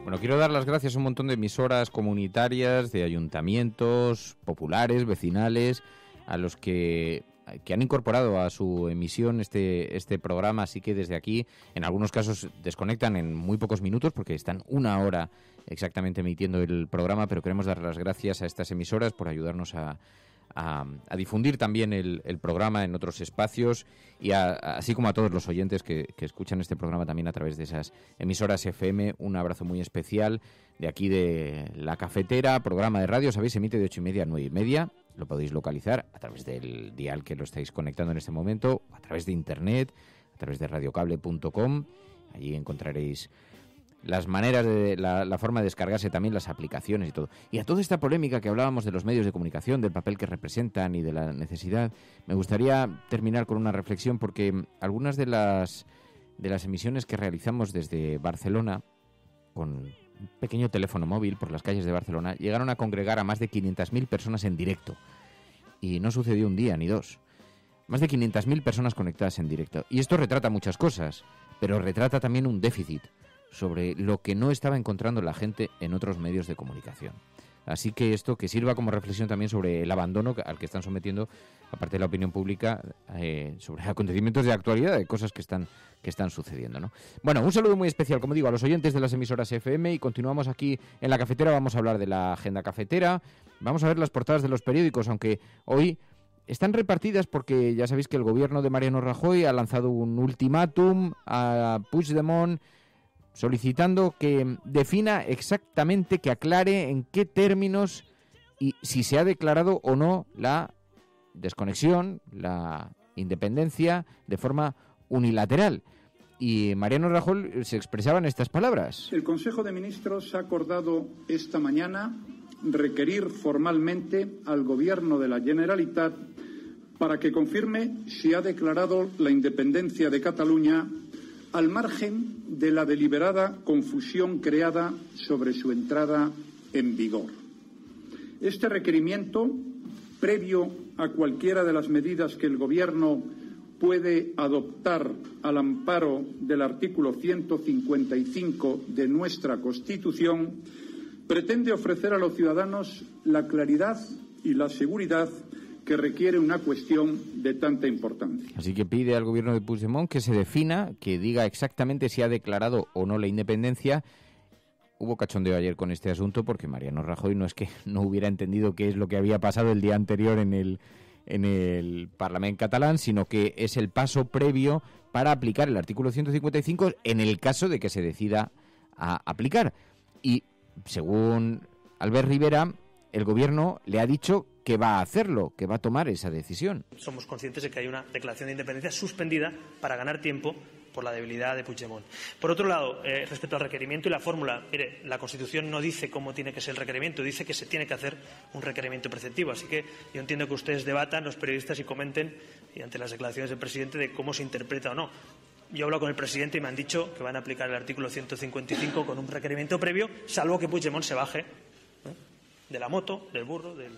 Bueno, quiero dar las gracias a un montón de emisoras comunitarias, de ayuntamientos, populares, vecinales, a los que han incorporado a su emisión este programa, así que desde aquí, en algunos casos desconectan en muy pocos minutos porque están 1 hora exactamente emitiendo el programa, pero queremos dar las gracias a estas emisoras por ayudarnos a a difundir también el programa en otros espacios y así como a todos los oyentes que escuchan este programa también a través de esas emisoras FM. Un abrazo muy especial de aquí de La Cafetera, programa de radio, sabéis, emite de 8:30 a 9:30. Lo podéis localizar a través del dial que lo estáis conectando en este momento, a través de internet, a través de radiocable.com. Allí encontraréis las maneras de la forma de descargarse también las aplicaciones y todo. Y a toda esta polémica que hablábamos de los medios de comunicación, del papel que representan y de la necesidad, me gustaría terminar con una reflexión, porque algunas de las emisiones que realizamos desde Barcelona, con un pequeño teléfono móvil por las calles de Barcelona, llegaron a congregar a más de 500.000 personas en directo. Y no sucedió un día ni dos. Más de 500.000 personas conectadas en directo. Y esto retrata muchas cosas, pero retrata también un déficit sobre lo que no estaba encontrando la gente en otros medios de comunicación. Así que esto que sirva como reflexión también sobre el abandono al que están sometiendo, aparte de la opinión pública, sobre acontecimientos de actualidad, de cosas que están sucediendo, ¿no? Bueno, un saludo muy especial, como digo, a los oyentes de las emisoras FM, y continuamos aquí en La Cafetera. Vamos a hablar de la agenda cafetera, vamos a ver las portadas de los periódicos, aunque hoy están repartidas porque ya sabéis que el gobierno de Mariano Rajoy ha lanzado un ultimátum a Puigdemont, solicitando que defina exactamente, que aclare en qué términos y si se ha declarado o no la desconexión, la independencia de forma unilateral. Y Mariano Rajoy se expresaba en estas palabras. El Consejo de Ministros ha acordado esta mañana requerir formalmente al Gobierno de la Generalitat para que confirme si ha declarado la independencia de Cataluña, al margen de la deliberada confusión creada sobre su entrada en vigor. Este requerimiento, previo a cualquiera de las medidas que el Gobierno puede adoptar al amparo del artículo 155 de nuestra Constitución, pretende ofrecer a los ciudadanos la claridad y la seguridad que requiere una cuestión de tanta importancia. Así que pide al gobierno de Puigdemont que se defina, que diga exactamente si ha declarado o no la independencia. Hubo cachondeo ayer con este asunto porque Mariano Rajoy no es que no hubiera entendido qué es lo que había pasado el día anterior en el Parlamento catalán, sino que es el paso previo para aplicar el artículo 155 en el caso de que se decida a aplicar. Y según Albert Rivera, el gobierno le ha dicho que va a hacerlo, que va a tomar esa decisión. Somos conscientes de que hay una declaración de independencia suspendida para ganar tiempo por la debilidad de Puigdemont. Por otro lado, respecto al requerimiento y la fórmula, mire, la Constitución no dice cómo tiene que ser el requerimiento, dice que se tiene que hacer un requerimiento preceptivo. Así que yo entiendo que ustedes debatan, los periodistas, y comenten, y ante las declaraciones del presidente, de cómo se interpreta o no. Yo he hablado con el presidente y me han dicho que van a aplicar el artículo 155 con un requerimiento previo, salvo que Puigdemont se baje de la moto, del burro, del...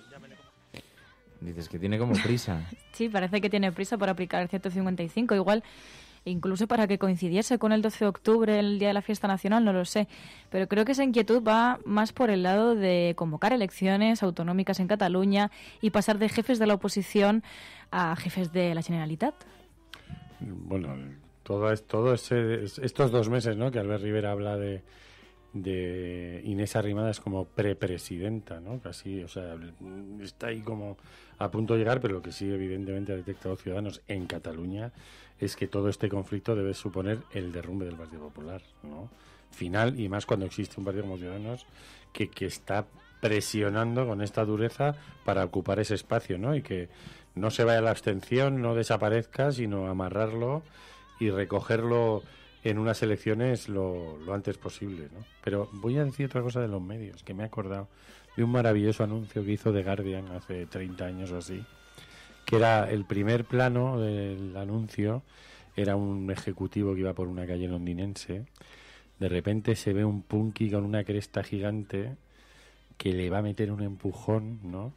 Dices que tiene como prisa. Sí, parece que tiene prisa por aplicar el 155. Igual, incluso para que coincidiese con el 12 de octubre, el Día de la Fiesta Nacional, no lo sé. Pero creo que esa inquietud va más por el lado de convocar elecciones autonómicas en Cataluña y pasar de jefes de la oposición a jefes de la Generalitat. Bueno, estos 2 meses, ¿no?, que Albert Rivera habla de Inés Arrimadas como prepresidenta, ¿no? Casi, o sea, está ahí como a punto de llegar, pero lo que sí evidentemente ha detectado Ciudadanos en Cataluña es que todo este conflicto debe suponer el derrumbe del Partido Popular, ¿no? Final, y más cuando existe un partido como Ciudadanos que está presionando con esta dureza para ocupar ese espacio, ¿no? Y que no se vaya a la abstención, no desaparezca, sino amarrarlo y recogerlo en unas elecciones lo antes posible, ¿no? Pero voy a decir otra cosa de los medios, que me he acordado de un maravilloso anuncio que hizo The Guardian hace 30 años o así, que era el primer plano del anuncio, era un ejecutivo que iba por una calle londinense, de repente se ve un punky con una cresta gigante que le va a meter un empujón, ¿no?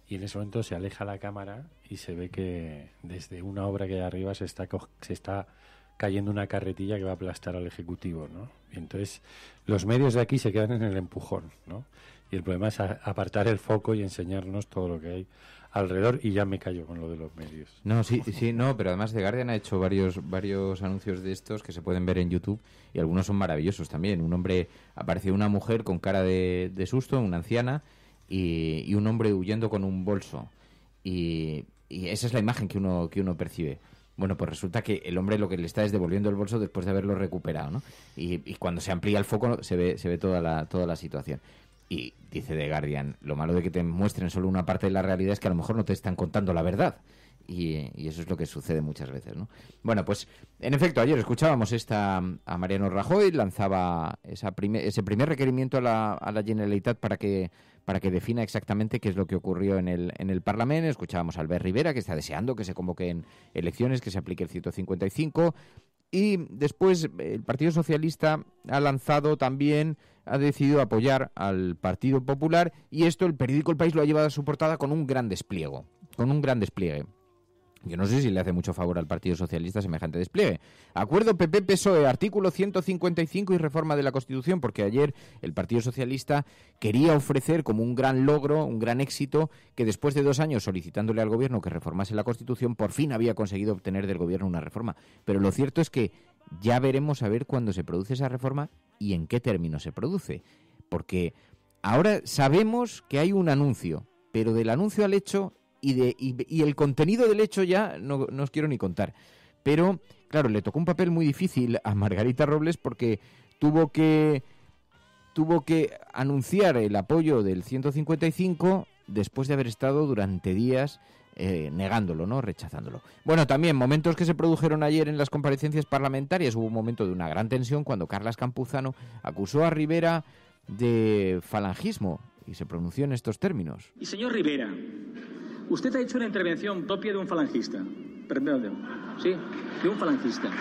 Y en ese momento se aleja la cámara y se ve que desde una obra que hay arriba se está cayendo una carretilla que va a aplastar al ejecutivo, ¿no? Y entonces los medios de aquí se quedan en el empujón, ¿no? Y el problema es apartar el foco y enseñarnos todo lo que hay alrededor, y ya me callo con lo de los medios. No, sí, no, pero además The Guardian ha hecho varios anuncios de estos que se pueden ver en YouTube, y algunos son maravillosos también. Un hombre, apareció una mujer con cara de susto, una anciana, y un hombre huyendo con un bolso. y esa es la imagen que uno percibe. Bueno, pues resulta que el hombre lo que le está es devolviendo el bolso después de haberlo recuperado, ¿no? Y cuando se amplía el foco se ve toda la situación. Y dice The Guardian, lo malo de que te muestren solo una parte de la realidad es que a lo mejor no te están contando la verdad. Y eso es lo que sucede muchas veces, ¿no? Bueno, pues en efecto, ayer escuchábamos a Mariano Rajoy, lanzaba ese primer requerimiento a la Generalitat para que defina exactamente qué es lo que ocurrió en el Parlamento. Escuchábamos a Albert Rivera, que está deseando que se convoquen elecciones, que se aplique el 155. Y después el Partido Socialista ha decidido apoyar al Partido Popular, y esto el periódico El País lo ha llevado a su portada con un gran despliegue. Yo no sé si le hace mucho favor al Partido Socialista semejante despliegue. Acuerdo PP-PSOE, artículo 155 y reforma de la Constitución, porque ayer el Partido Socialista quería ofrecer como un gran logro, un gran éxito, que después de 2 años solicitándole al Gobierno que reformase la Constitución, por fin había conseguido obtener del Gobierno una reforma. Pero lo cierto es que ya veremos a ver cuándo se produce esa reforma y en qué términos se produce. Porque ahora sabemos que hay un anuncio, pero del anuncio al hecho... Y el contenido del hecho ya no os quiero ni contar. Pero, claro, le tocó un papel muy difícil a Margarita Robles porque tuvo que anunciar el apoyo del 155 después de haber estado durante días negándolo, ¿no? Rechazándolo. Bueno, también momentos que se produjeron ayer en las comparecencias parlamentarias. Hubo un momento de una gran tensión cuando Carles Campuzano acusó a Rivera de falangismo y se pronunció en estos términos. Y señor Rivera, usted ha hecho una intervención propia de un falangista. Perdón, sí, de un falangista.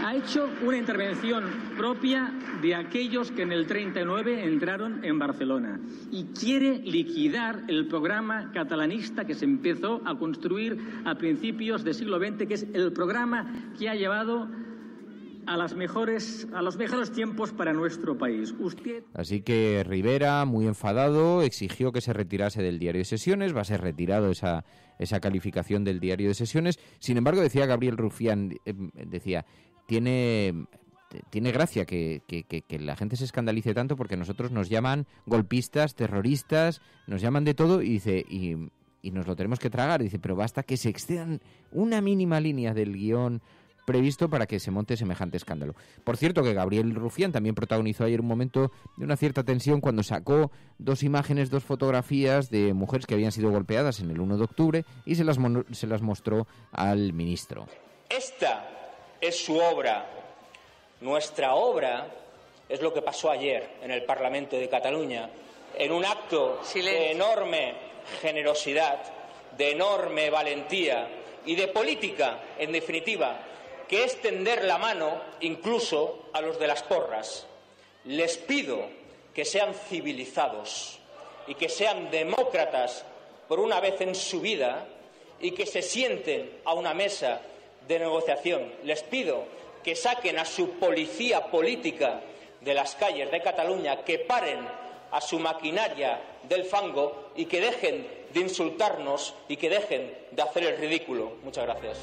Ha hecho una intervención propia de aquellos que en el 39 entraron en Barcelona y quiere liquidar el programa catalanista que se empezó a construir a principios del siglo XX, que es el programa que ha llevado a los mejores tiempos para nuestro país. Así que Rivera, muy enfadado, exigió que se retirase del Diario de Sesiones. Va a ser retirado esa calificación del Diario de Sesiones. Sin embargo, decía Gabriel Rufián, tiene gracia que la gente se escandalice tanto porque nosotros nos llaman golpistas, terroristas, nos llaman de todo y dice y nos lo tenemos que tragar. Dice, pero basta que se excedan una mínima línea del guión previsto para que se monte semejante escándalo. Por cierto, que Gabriel Rufián también protagonizó ayer un momento de una cierta tensión cuando sacó 2 imágenes, 2 fotografías de mujeres que habían sido golpeadas en el 1 de octubre y se las mostró al ministro. Esta es su obra. Nuestra obra es lo que pasó ayer en el Parlamento de Cataluña, en un acto de enorme generosidad, de enorme valentía y de política, en definitiva, que es tender la mano incluso a los de las porras. Les pido que sean civilizados y que sean demócratas por una vez en su vida y que se sienten a una mesa de negociación. Les pido que saquen a su policía política de las calles de Cataluña, que paren a su maquinaria del fango y que dejen de insultarnos y que dejen de hacer el ridículo. Muchas gracias.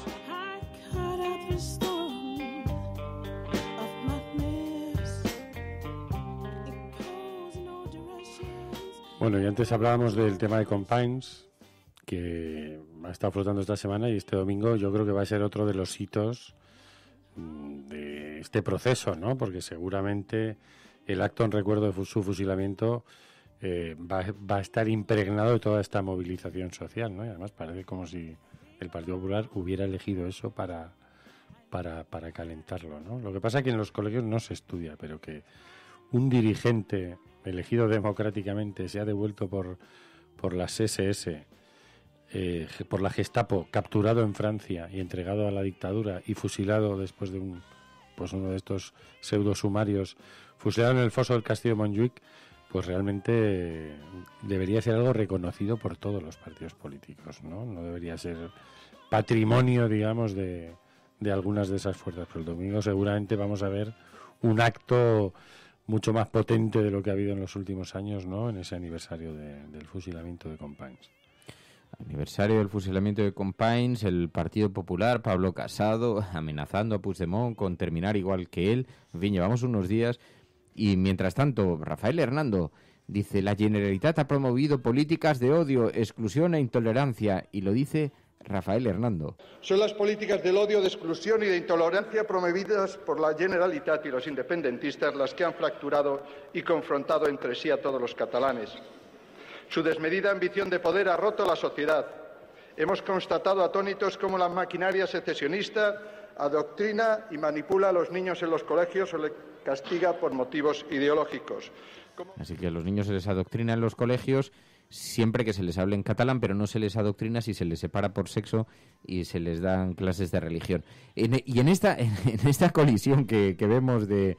Bueno, y antes hablábamos del tema de Companys, que ha estado flotando esta semana, y este domingo yo creo que va a ser otro de los hitos de este proceso, ¿no? Porque seguramente el acto en recuerdo de su fusilamiento va a estar impregnado de toda esta movilización social, ¿no? Y además parece como si el Partido Popular hubiera elegido eso para calentarlo, ¿no? Lo que pasa es que en los colegios no se estudia, pero que un dirigente elegido democráticamente sea devuelto por las SS, por la Gestapo, capturado en Francia y entregado a la dictadura y fusilado después de uno de estos pseudo sumarios, fusilado en el foso del Castillo de Montjuic, pues realmente debería ser algo reconocido por todos los partidos políticos, ¿no? No debería ser patrimonio, digamos, de algunas de esas fuerzas. Pero el domingo seguramente vamos a ver un acto mucho más potente de lo que ha habido en los últimos años, ¿no? En ese aniversario del fusilamiento de Companys. Aniversario del fusilamiento de Companys, el Partido Popular, Pablo Casado, amenazando a Puigdemont con terminar igual que él. En fin, llevamos unos días y mientras tanto Rafael Hernando Dice, la Generalitat ha promovido políticas de odio, exclusión e intolerancia, y lo dice Rafael Hernando. Son las políticas del odio, de exclusión y de intolerancia promovidas por la Generalitat y los independentistas las que han fracturado y confrontado entre sí a todos los catalanes. Su desmedida ambición de poder ha roto la sociedad. Hemos constatado atónitos cómo la maquinaria secesionista adoctrina y manipula a los niños en los colegios o les castiga por motivos ideológicos. Así que a los niños se les adoctrina en los colegios siempre que se les hable en catalán, pero no se les adoctrina si se les separa por sexo y se les dan clases de religión. Y en esta colisión que vemos de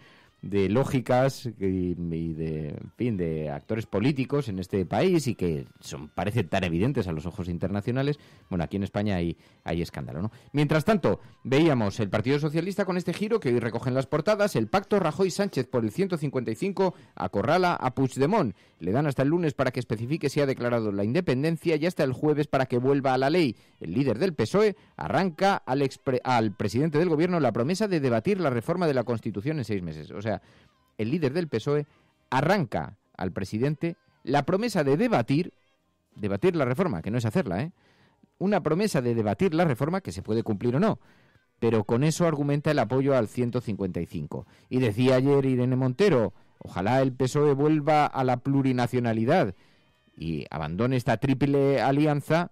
lógicas y de, en fin, de actores políticos en este país y que parecen tan evidentes a los ojos internacionales, bueno, aquí en España hay escándalo, ¿no? Mientras tanto, veíamos el Partido Socialista con este giro que hoy recogen las portadas, el pacto Rajoy-Sánchez por el 155 acorrala a Puigdemont. Le dan hasta el lunes para que especifique si ha declarado la independencia y hasta el jueves para que vuelva a la ley. El líder del PSOE arranca al presidente del gobierno la promesa de debatir la reforma de la Constitución en 6 meses. O sea, el líder del PSOE arranca al presidente la promesa de debatir la reforma, que no es hacerla, una promesa de debatir la reforma que se puede cumplir o no, pero con eso argumenta el apoyo al 155. Y decía ayer Irene Montero, ojalá el PSOE vuelva a la plurinacionalidad y abandone esta triple alianza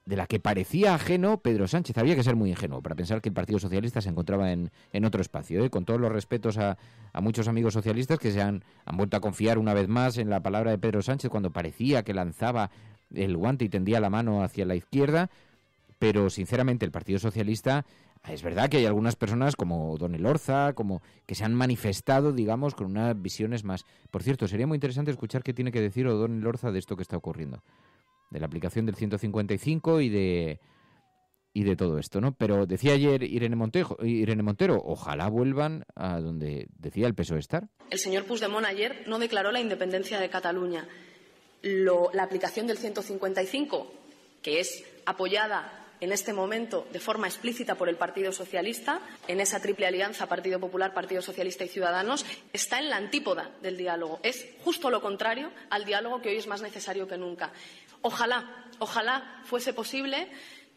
de la que parecía ajeno Pedro Sánchez. Había que ser muy ingenuo para pensar que el Partido Socialista se encontraba en otro espacio, con todos los respetos a muchos amigos socialistas que han vuelto a confiar una vez más en la palabra de Pedro Sánchez cuando parecía que lanzaba el guante y tendía la mano hacia la izquierda, pero sinceramente el Partido Socialista, es verdad que hay algunas personas como Don Elorza, como que se han manifestado, digamos, con unas visiones más. Por cierto, sería muy interesante escuchar qué tiene que decir Don Elorza de esto que está ocurriendo, de la aplicación del 155 y de todo esto, ¿no? Pero decía ayer Irene Montero, ojalá vuelvan a donde decía el PSOE estar. El señor Puigdemont ayer no declaró la independencia de Cataluña. La aplicación del 155, que es apoyada en este momento de forma explícita por el Partido Socialista, en esa triple alianza Partido Popular, Partido Socialista y Ciudadanos, está en la antípoda del diálogo. Es justo lo contrario al diálogo que hoy es más necesario que nunca. Ojalá fuese posible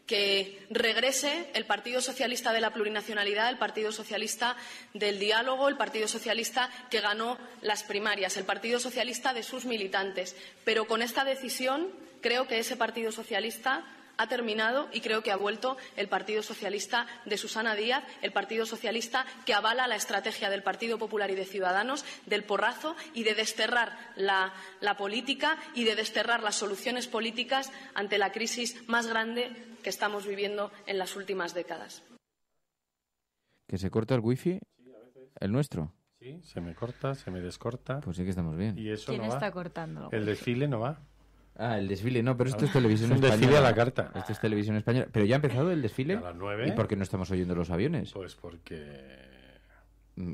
que regrese el Partido Socialista de la plurinacionalidad, el Partido Socialista del diálogo, el Partido Socialista que ganó las primarias, el Partido Socialista de sus militantes. Pero con esta decisión creo que ese Partido Socialista ha terminado y creo que ha vuelto el Partido Socialista de Susana Díaz, el Partido Socialista que avala la estrategia del Partido Popular y de Ciudadanos, del porrazo y de desterrar la política y de desterrar las soluciones políticas ante la crisis más grande que estamos viviendo en las últimas décadas. ¿Que se corta el wifi? Sí, a veces. ¿El nuestro? Sí, se me corta, se me descorta. Pues sí que estamos bien. ¿Y eso ¿Quién no va? está cortando? El desfile no va. Ah, el desfile, no, pero esto es televisión española. española. Desfile a la carta. Esto es televisión española. ¿Pero ya ha empezado el desfile? A las 9. ¿Y por qué no estamos oyendo los aviones? Pues porque...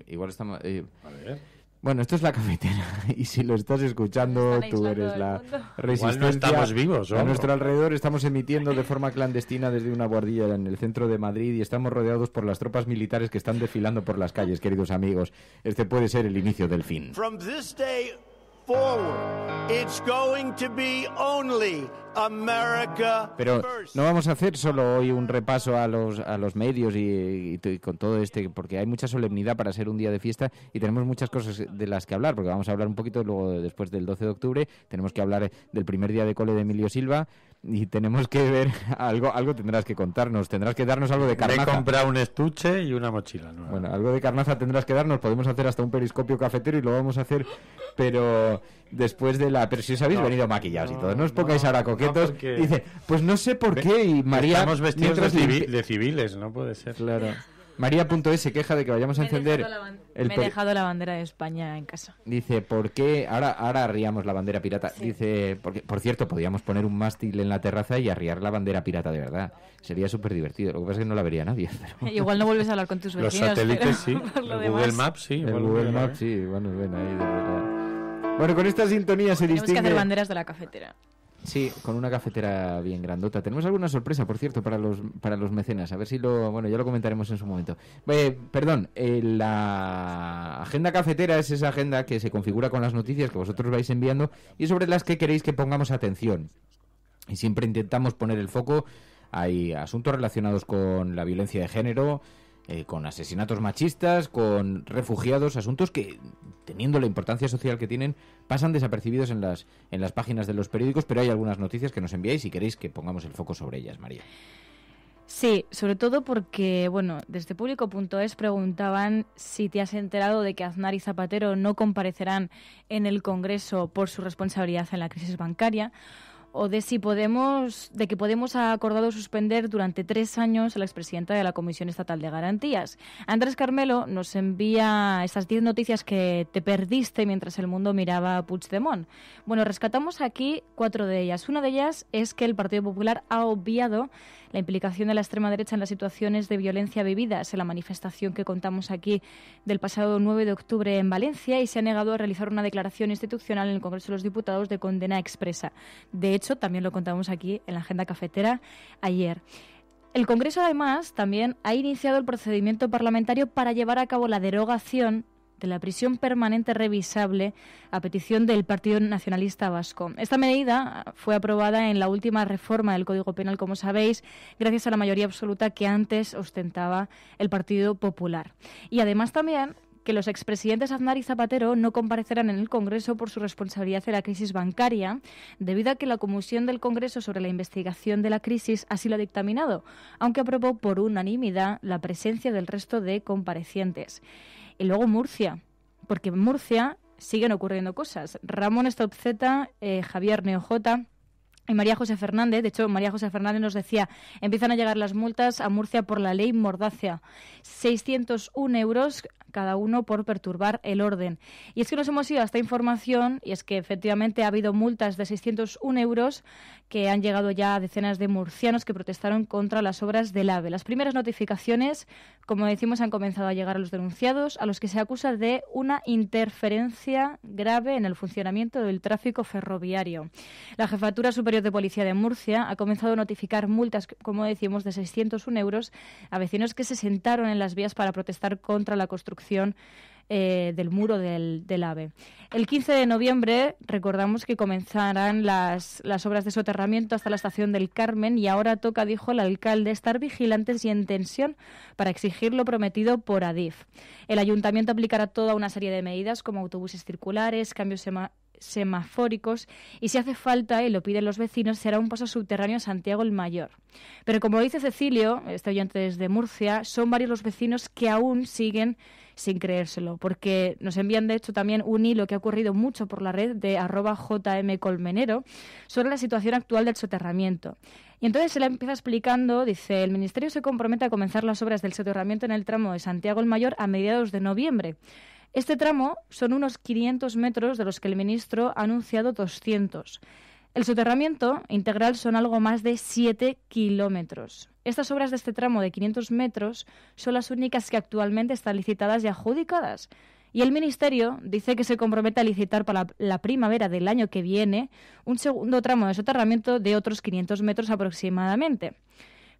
Igual estamos... A ver... Bueno, esto es La Cafetera y si lo estás escuchando, tú eres la resistencia. Igual no estamos vivos, ¿o? A nuestro alrededor estamos emitiendo de forma clandestina desde una guardilla en el centro de Madrid y estamos rodeados por las tropas militares que están desfilando por las calles, queridos amigos. Este puede ser el inicio del fin. From this day forward, it's going to be only America Pero first. no vamos a hacer solo hoy un repaso a los medios y con todo porque hay mucha solemnidad para ser un día de fiesta y tenemos muchas cosas de las que hablar, porque vamos a hablar un poquito luego después del 12 de octubre, tenemos que hablar del primer día de cole de Emilio Silva y tenemos que ver algo tendrás que contarnos, tendrás que darnos algo de carnaza. Me he comprado un estuche y una mochila nueva. Bueno, algo de carnaza tendrás que darnos, podemos hacer hasta un periscopio cafetero y lo vamos a hacer, pero después de pero si os habéis venido maquillados y todo, no os pongáis ahora coquetos. Dice, pues no sé por qué, y María... Estamos vestidos de civiles, no puede ser. Claro. María.es se queja de que vayamos a encender... Me he dejado la bandera de España en casa. Dice, ¿por qué? Ahora arriamos la bandera pirata. Sí. Dice, porque, por cierto, podríamos poner un mástil en la terraza y arriar la bandera pirata de verdad. Sería súper divertido. Lo que pasa es que no la vería nadie. Pero... Igual no vuelves a hablar con tus vecinos. Los satélites sí. El Google Maps sí. El Google Maps sí. Bueno, ven ahí de verdad. Bueno, con esta sintonía se distingue... Tenemos que hacer banderas de La Cafetera. Sí, con una cafetera bien grandota. Tenemos alguna sorpresa, por cierto, para los mecenas. A ver si ya lo comentaremos en su momento. Perdón, la agenda cafetera es esa agenda que se configura con las noticias que vosotros vais enviando y sobre las que queréis que pongamos atención. Y siempre intentamos poner el foco. Hay asuntos relacionados con la violencia de género, con asesinatos machistas, con refugiados, asuntos que, teniendo la importancia social que tienen, pasan desapercibidos en las páginas de los periódicos, pero hay algunas noticias que nos enviáis y queréis que pongamos el foco sobre ellas, María. Sí, sobre todo porque, desde Público.es preguntaban si te has enterado de que Aznar y Zapatero no comparecerán en el Congreso por su responsabilidad en la crisis bancaria, o de que Podemos ha acordado suspender durante 3 años a la expresidenta de la Comisión Estatal de Garantías. Andrés Carmelo nos envía estas 10 noticias que te perdiste mientras el mundo miraba a Puigdemont. Rescatamos aquí 4 de ellas. Una de ellas es que el Partido Popular ha obviado la implicación de la extrema derecha en las situaciones de violencia vividas en la manifestación que contamos aquí del pasado 9 de octubre en Valencia y se ha negado a realizar una declaración institucional en el Congreso de los Diputados de condena expresa. De hecho, también lo contamos aquí en la agenda cafetera ayer. El Congreso, además, también ha iniciado el procedimiento parlamentario para llevar a cabo la derogación de la prisión permanente revisable a petición del Partido Nacionalista Vasco. Esta medida fue aprobada en la última reforma del Código Penal, como sabéis, gracias a la mayoría absoluta que antes ostentaba el Partido Popular. Y además también que los expresidentes Aznar y Zapatero no comparecerán en el Congreso por su responsabilidad en la crisis bancaria, debido a que la Comisión del Congreso sobre la investigación de la crisis así lo ha dictaminado, aunque aprobó por unanimidad la presencia del resto de comparecientes. Y luego Murcia, porque en Murcia siguen ocurriendo cosas. Ramón Stopzeta, Javier Neojota y María José Fernández, de hecho María José Fernández nos decía, empiezan a llegar las multas a Murcia por la ley Mordaza, 601 euros cada uno por perturbar el orden. Y es que nos hemos ido a esta información y es que efectivamente ha habido multas de 601 euros que han llegado ya a decenas de murcianos que protestaron contra las obras del AVE. Las primeras notificaciones, como decimos, han comenzado a llegar a los denunciados, a los que se acusa de una interferencia grave en el funcionamiento del tráfico ferroviario. La Jefatura Superior de Policía de Murcia ha comenzado a notificar multas, como decimos, de 601 euros a vecinos que se sentaron en las vías para protestar contra la construcción del muro del AVE. El 15 de noviembre recordamos que comenzarán las obras de soterramiento hasta la estación del Carmen y ahora toca, dijo el alcalde, estar vigilantes y en tensión para exigir lo prometido por Adif. El ayuntamiento aplicará toda una serie de medidas como autobuses circulares, cambios semafóricos y si hace falta, y lo piden los vecinos, será un paso subterráneo a Santiago el Mayor. Pero como dice Cecilio, este oyente desde Murcia, son varios los vecinos que aún siguen sin creérselo, porque nos envían de hecho también un hilo que ha ocurrido mucho por la red de @jmcolmenero sobre la situación actual del soterramiento. Y entonces él empieza explicando, dice, el Ministerio se compromete a comenzar las obras del soterramiento en el tramo de Santiago el Mayor a mediados de noviembre. Este tramo son unos 500 metros, de los que el ministro ha anunciado 200. El soterramiento integral son algo más de 7 kilómetros. Estas obras de este tramo de 500 metros son las únicas que actualmente están licitadas y adjudicadas. Y el Ministerio dice que se compromete a licitar para la primavera del año que viene un segundo tramo de soterramiento de otros 500 metros aproximadamente.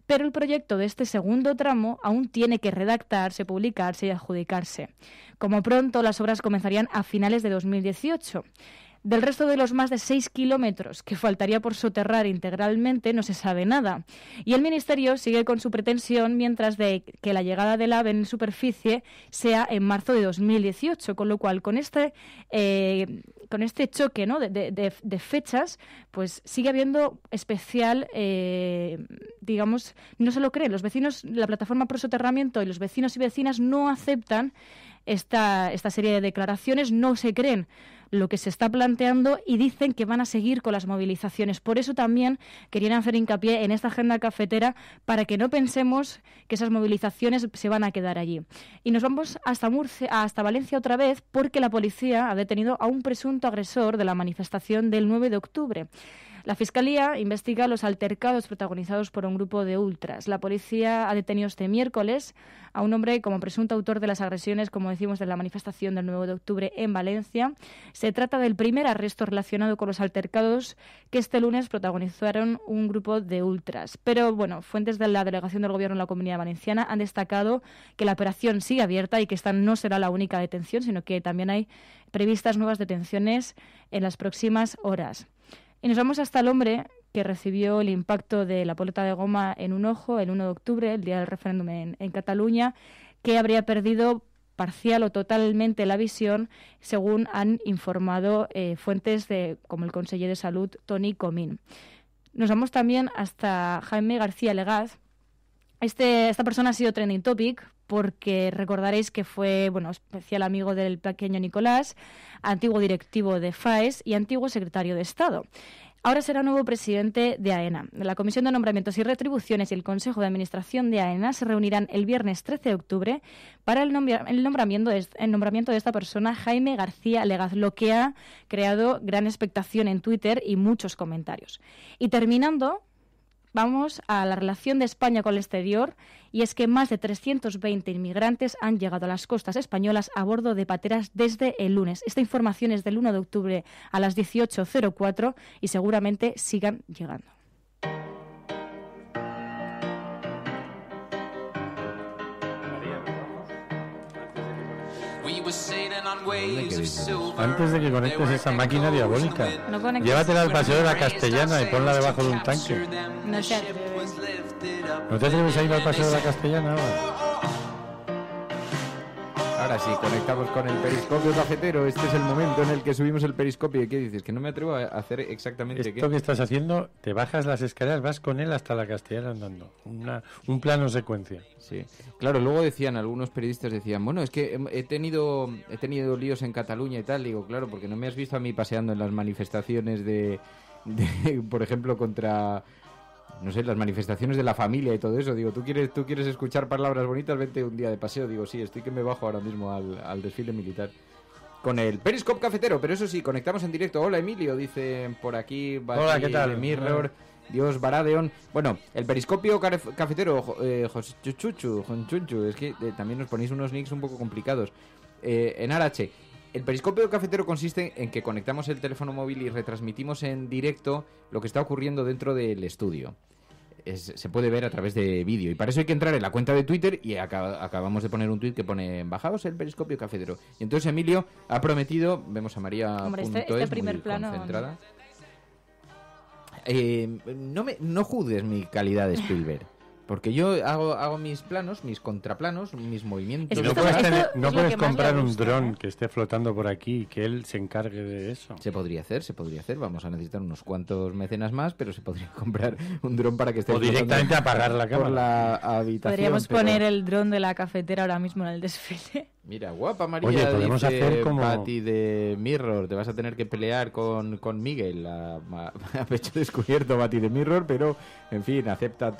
Pero el proyecto de este segundo tramo aún tiene que redactarse, publicarse y adjudicarse. Como pronto, las obras comenzarían a finales de 2018. Del resto de los más de 6 kilómetros que faltaría por soterrar integralmente no se sabe nada. Y el Ministerio sigue con su pretensión mientras de que la llegada del AVE en superficie sea en marzo de 2018, con lo cual con este choque, ¿no?, de fechas, pues sigue habiendo especial, digamos, no se lo creen. Los vecinos, la plataforma pro soterramiento y los vecinos y vecinas no aceptan esta serie de declaraciones, no se creen lo que se está planteando y dicen que van a seguir con las movilizaciones. Por eso también querían hacer hincapié en esta agenda cafetera para que no pensemos que esas movilizaciones se van a quedar allí. Y nos vamos hasta Valencia otra vez porque la policía ha detenido a un presunto agresor de la manifestación del 9 de octubre. La Fiscalía investiga los altercados protagonizados por un grupo de ultras. La policía ha detenido este miércoles a un hombre como presunto autor de las agresiones, como decimos, de la manifestación del 9 de octubre en Valencia. Se trata del primer arresto relacionado con los altercados que este lunes protagonizaron un grupo de ultras. Pero, bueno, fuentes de la delegación del Gobierno en la Comunidad Valenciana han destacado que la operación sigue abierta y que esta no será la única detención, sino que también hay previstas nuevas detenciones en las próximas horas. Y nos vamos hasta el hombre que recibió el impacto de la pelota de goma en un ojo el 1 de octubre, el día del referéndum en Cataluña, que habría perdido parcial o totalmente la visión, según han informado fuentes como el conseller de Salud, Toni Comín. Nos vamos también hasta Jaime García Legaz. Esta persona ha sido trending topic porque recordaréis que fue especial amigo del pequeño Nicolás, antiguo directivo de FAES y antiguo secretario de Estado. Ahora será nuevo presidente de AENA. La Comisión de Nombramientos y Retribuciones y el Consejo de Administración de AENA se reunirán el viernes 13 de octubre para el nombramiento de esta persona, Jaime García Legaz, lo que ha creado gran expectación en Twitter y muchos comentarios. Y terminando, vamos a la relación de España con el exterior, y es que más de 320 inmigrantes han llegado a las costas españolas a bordo de pateras desde el lunes. Esta información es del 1 de octubre a las 18:04 y seguramente sigan llegando. Antes de que conectes esa máquina diabólica, llévatela al Paseo de la Castellana y ponla debajo de un tanque. No se atreve. ¿No te atreves a ir al Paseo de la Castellana ahora? Ahora sí, conectamos con el periscopio cafetero. Este es el momento en el que subimos el periscopio. ¿Y qué dices? Que no me atrevo a hacer exactamente Esto que estás haciendo, te bajas las escaleras, vas con él hasta la Castellana andando. Un plano secuencia. Sí, claro, luego algunos periodistas decían, bueno, es que he tenido líos en Cataluña y tal. Digo, claro, porque no me has visto a mí paseando en las manifestaciones de por ejemplo, contra, no sé, las manifestaciones de la familia y todo eso. Digo, ¿tú quieres escuchar palabras bonitas? Vente un día de paseo. Digo, sí, estoy que me bajo ahora mismo al desfile militar con el Periscope cafetero, pero eso sí, conectamos en directo. Hola, Emilio, dice por aquí. Hola, ¿qué tal? Mirror. Dios, Baradeon. Bueno, el periscopio cafetero, Jonchunchu, es que también nos ponéis unos links un poco complicados. En Arache, el periscopio cafetero consiste en que conectamos el teléfono móvil y retransmitimos en directo lo que está ocurriendo dentro del estudio. Se puede ver a través de vídeo, y para eso hay que entrar en la cuenta de Twitter, y acabamos de poner un tuit que pone bajaos el periscopio cafetero. Y entonces Emilio ha prometido, vemos a María. Hombre, este primer plano concentrada. No juzgues mi calidad de Spielberg, porque yo hago mis planos, mis contraplanos, mis movimientos. No puedes comprar un dron que esté flotando por aquí y que él se encargue de eso. Se podría hacer. Vamos a necesitar unos cuantos mecenas más, pero se podría comprar un dron para que esté flotando. O directamente apagar la cámara. Por la habitación. Podríamos poner el dron de la cafetera ahora mismo en el desfile. Mira, guapa María. Oye, podemos dice hacer como Pati de Mirror, te vas a tener que pelear con Miguel a pecho descubierto, Pati de Mirror, pero en fin, acepta.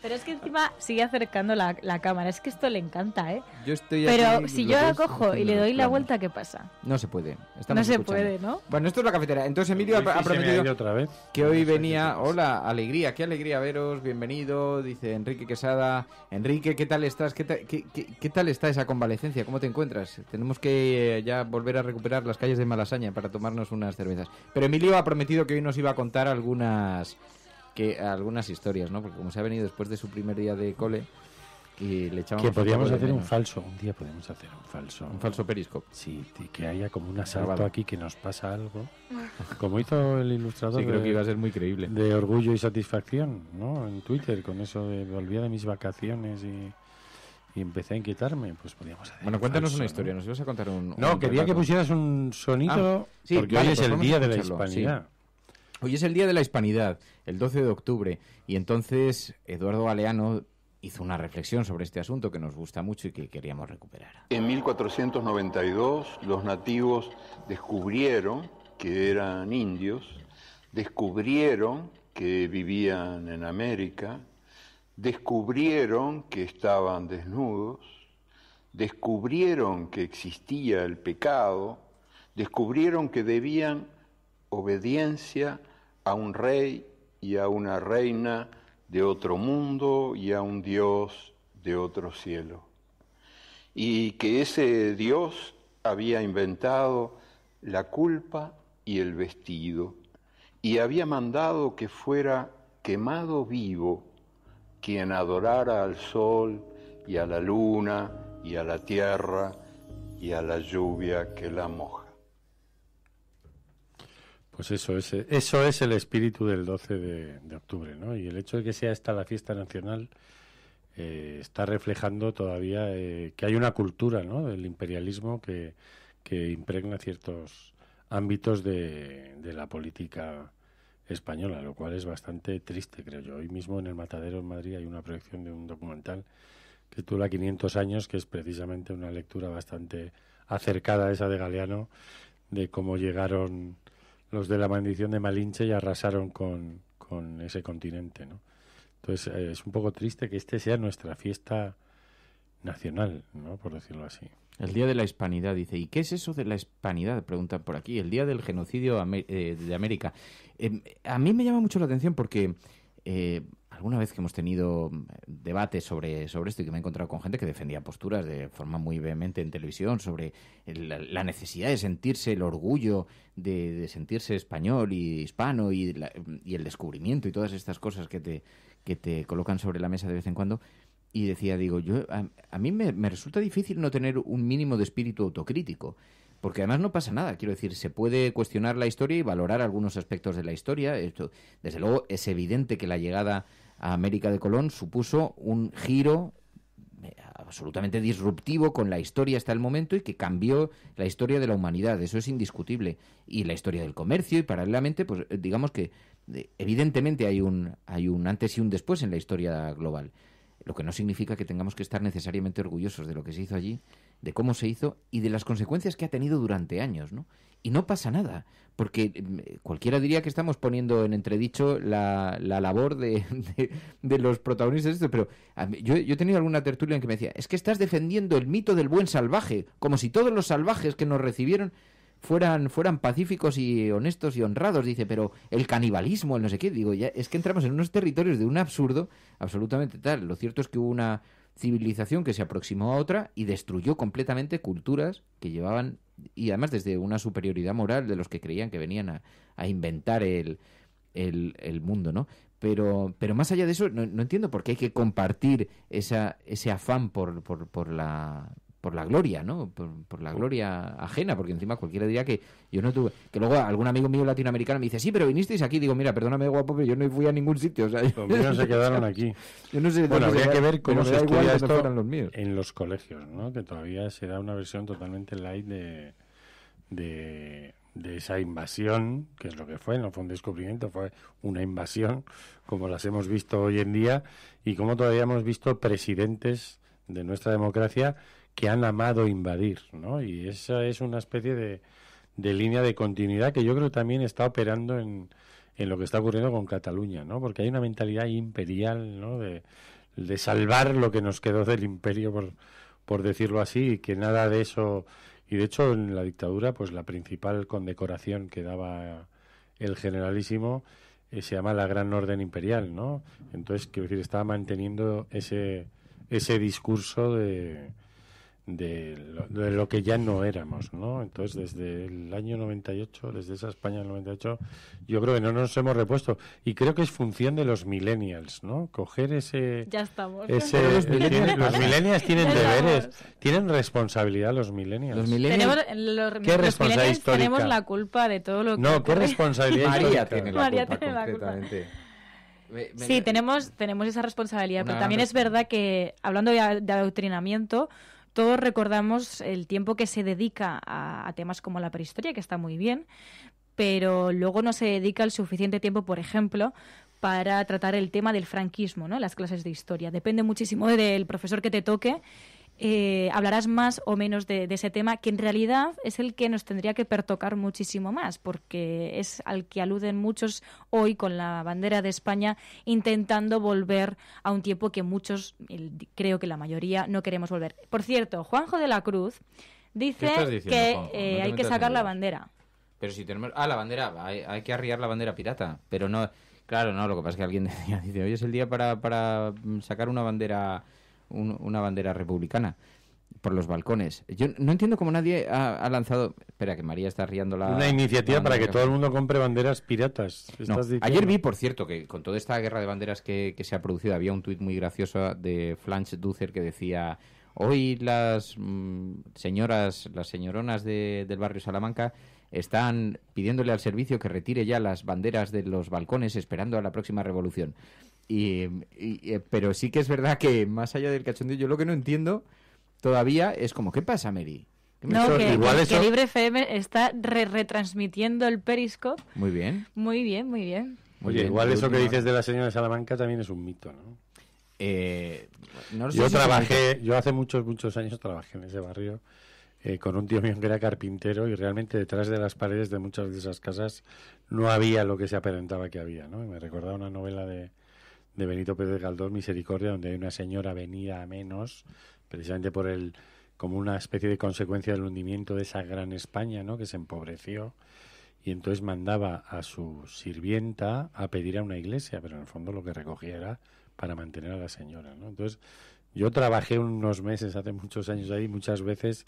Pero es que encima sigue acercando la cámara. Es que esto le encanta, ¿eh? Yo estoy Pero aquí, si yo la cojo y le doy la vuelta, ¿qué pasa? No se puede. No se puede, ¿no? Bueno, esto es la cafetera. Entonces Emilio ha prometido otra vez. que hoy venía... Hola, alegría. Qué alegría veros. Bienvenido. Dice Enrique Quesada. Enrique, ¿qué tal estás? ¿Qué tal está esa convalecencia? ¿Cómo te encuentras? Tenemos que ya volver a recuperar las calles de Malasaña para tomarnos unas cervezas. Pero Emilio ha prometido que hoy nos iba a contar algunas historias, ¿no? Porque como se ha venido después de su primer día de cole y le echamos... Que podríamos hacer un falso. Un día podemos hacer un falso. Un falso periscope. Sí, que haya como un asalto aquí, que nos pasa algo. Como hizo el ilustrador. Sí, creo que iba a ser muy creíble. De Orgullo y Satisfacción, ¿no? En Twitter, con eso de volvía de mis vacaciones y empecé a inquietarme. Pues podríamos hacer. Bueno, cuéntanos una historia. Nos ibas a contar un quería que pusieras un sonido, sí, porque hoy es el Día de la Hispanidad. Sí. Hoy es el Día de la Hispanidad, el 12 de octubre, y entonces Eduardo Galeano hizo una reflexión sobre este asunto que nos gusta mucho y que queríamos recuperar. En 1492 los nativos descubrieron que eran indios, descubrieron que vivían en América, descubrieron que estaban desnudos, descubrieron que existía el pecado, descubrieron que debían obediencia a un rey y a una reina de otro mundo y a un Dios de otro cielo. Y que ese Dios había inventado la culpa y el vestido, y había mandado que fuera quemado vivo quien adorara al sol y a la luna y a la tierra y a la lluvia que la moja. Pues eso es el espíritu del 12 de octubre, ¿no? Y el hecho de que sea esta la fiesta nacional está reflejando todavía que hay una cultura, ¿no?, del imperialismo que impregna ciertos ámbitos de la política española, lo cual es bastante triste, creo yo. Hoy mismo en el Matadero en Madrid hay una proyección de un documental que titula 500 años, que es precisamente una lectura bastante acercada a esa de Galeano, de cómo llegaron los de la maldición de Malinche y arrasaron con ese continente, ¿no? Entonces es un poco triste que este sea nuestra fiesta nacional, ¿no?, por decirlo así. El Día de la Hispanidad, dice. ¿Y qué es eso de la Hispanidad? Preguntan por aquí. El Día del Genocidio de América. A mí me llama mucho la atención porque alguna vez que hemos tenido debates sobre esto y que me he encontrado con gente que defendía posturas de forma muy vehemente en televisión sobre la necesidad de sentirse, el orgullo de sentirse español y hispano y el descubrimiento y todas estas cosas que te colocan sobre la mesa de vez en cuando. Y decía, a mí me resulta difícil no tener un mínimo de espíritu autocrítico, porque además no pasa nada. Quiero decir, se puede cuestionar la historia y valorar algunos aspectos de la historia. Esto, desde luego, es evidente que la llegada a América de Colón supuso un giro absolutamente disruptivo con la historia hasta el momento y que cambió la historia de la humanidad. Eso es indiscutible. Y la historia del comercio, y paralelamente, pues digamos que evidentemente hay un antes y un después en la historia global. Lo que no significa que tengamos que estar necesariamente orgullosos de lo que se hizo allí, de cómo se hizo y de las consecuencias que ha tenido durante años, ¿no? Y no pasa nada, porque cualquiera diría que estamos poniendo en entredicho la labor de los protagonistas de esto, pero yo he tenido alguna tertulia en que me decía, es que estás defendiendo el mito del buen salvaje, como si todos los salvajes que nos recibieron fueran pacíficos y honestos y honrados. Dice, pero el canibalismo, el no sé qué, digo, ya es que entramos en unos territorios de un absurdo absolutamente tal. Lo cierto es que hubo una civilización que se aproximó a otra y destruyó completamente culturas que llevaban, y además desde una superioridad moral de los que creían que venían a inventar el mundo, ¿no? Pero más allá de eso, no entiendo por qué hay que compartir ese afán por la gloria, ¿no? Por la gloria ajena, porque encima cualquiera diría que yo no tuve... Que luego algún amigo mío latinoamericano me dice, sí, pero vinisteis aquí. Digo, mira, perdóname, guapo, pero yo no fui a ningún sitio. O sea, los míos se quedaron aquí. Yo no sé, bueno, habría que ver cómo se estudia esto los míos. En los colegios, ¿no? Que todavía se da una versión totalmente light de esa invasión, que es lo que fue, no fue un descubrimiento, fue una invasión, como las hemos visto hoy en día, y como todavía hemos visto presidentes de nuestra democracia que han amado invadir, ¿no? Y esa es una especie de línea de continuidad que yo creo que también está operando en lo que está ocurriendo con Cataluña, ¿no? Porque hay una mentalidad imperial, ¿no? De salvar lo que nos quedó del imperio, por decirlo así, y que nada de eso... Y de hecho en la dictadura, pues la principal condecoración que daba el generalísimo se llama la Gran Orden Imperial, ¿no? Entonces, quiero decir, estaba manteniendo ese discurso de lo que ya no éramos, ¿no? Entonces, desde el año 98, desde esa España del 98, yo creo que no nos hemos repuesto. Y creo que es función de los millennials, ¿no? Coger ese... Ya estamos. Los millennials tienen deberes, tienen responsabilidad los millennials. Los millennials... ¿Qué responsabilidad histórica? Tenemos la culpa de todo lo que No, ¿qué responsabilidad María histórica? tiene la culpa, completamente. Sí, tenemos esa responsabilidad, pero también es verdad que, hablando de adoctrinamiento, todos recordamos el tiempo que se dedica a temas como la prehistoria, que está muy bien, pero luego no se dedica el suficiente tiempo, por ejemplo, para tratar el tema del franquismo, ¿no? En las clases de historia. Depende muchísimo del profesor que te toque. Hablarás más o menos de ese tema, que en realidad es el que nos tendría que pertocar muchísimo más, porque es al que aluden muchos hoy con la bandera de España, intentando volver a un tiempo que muchos, creo que la mayoría, no queremos volver. Por cierto, Juanjo de la Cruz dice que hay que sacar la bandera. Pero si tenemos... la bandera, hay que arriar la bandera pirata, pero no... Claro, no, lo que pasa es que alguien dice, hoy es el día para sacar una bandera republicana por los balcones. Yo no entiendo cómo nadie ha lanzado... Espera, que María está riando una iniciativa para que todo el mundo compre banderas piratas. No. Ayer vi, por cierto, que con toda esta guerra de banderas que se ha producido, había un tuit muy gracioso de Flanch Ducer que decía... Hoy las señoronas del barrio Salamanca están pidiéndole al servicio que retire ya las banderas de los balcones esperando a la próxima revolución. Pero sí que es verdad que más allá del cachondeo, yo lo que no entiendo todavía es como, ¿qué pasa, Mary? No, que Libre FM está retransmitiendo el Periscope. Muy bien. Muy bien, muy bien. Oye, igual eso que dices de la señora de Salamanca también es un mito, ¿no? No sé yo hace muchos años trabajé en ese barrio con un tío mío que era carpintero y realmente detrás de las paredes de muchas de esas casas no había lo que se aparentaba que había, ¿no? Y me recordaba una novela de Benito Pérez Galdós, Misericordia, donde hay una señora venida a menos, precisamente como una especie de consecuencia del hundimiento de esa gran España, ¿no? Que se empobreció y entonces mandaba a su sirvienta a pedir a una iglesia, pero en el fondo lo que recogía era para mantener a la señora, ¿no? Entonces, yo trabajé unos meses, hace muchos años ahí, muchas veces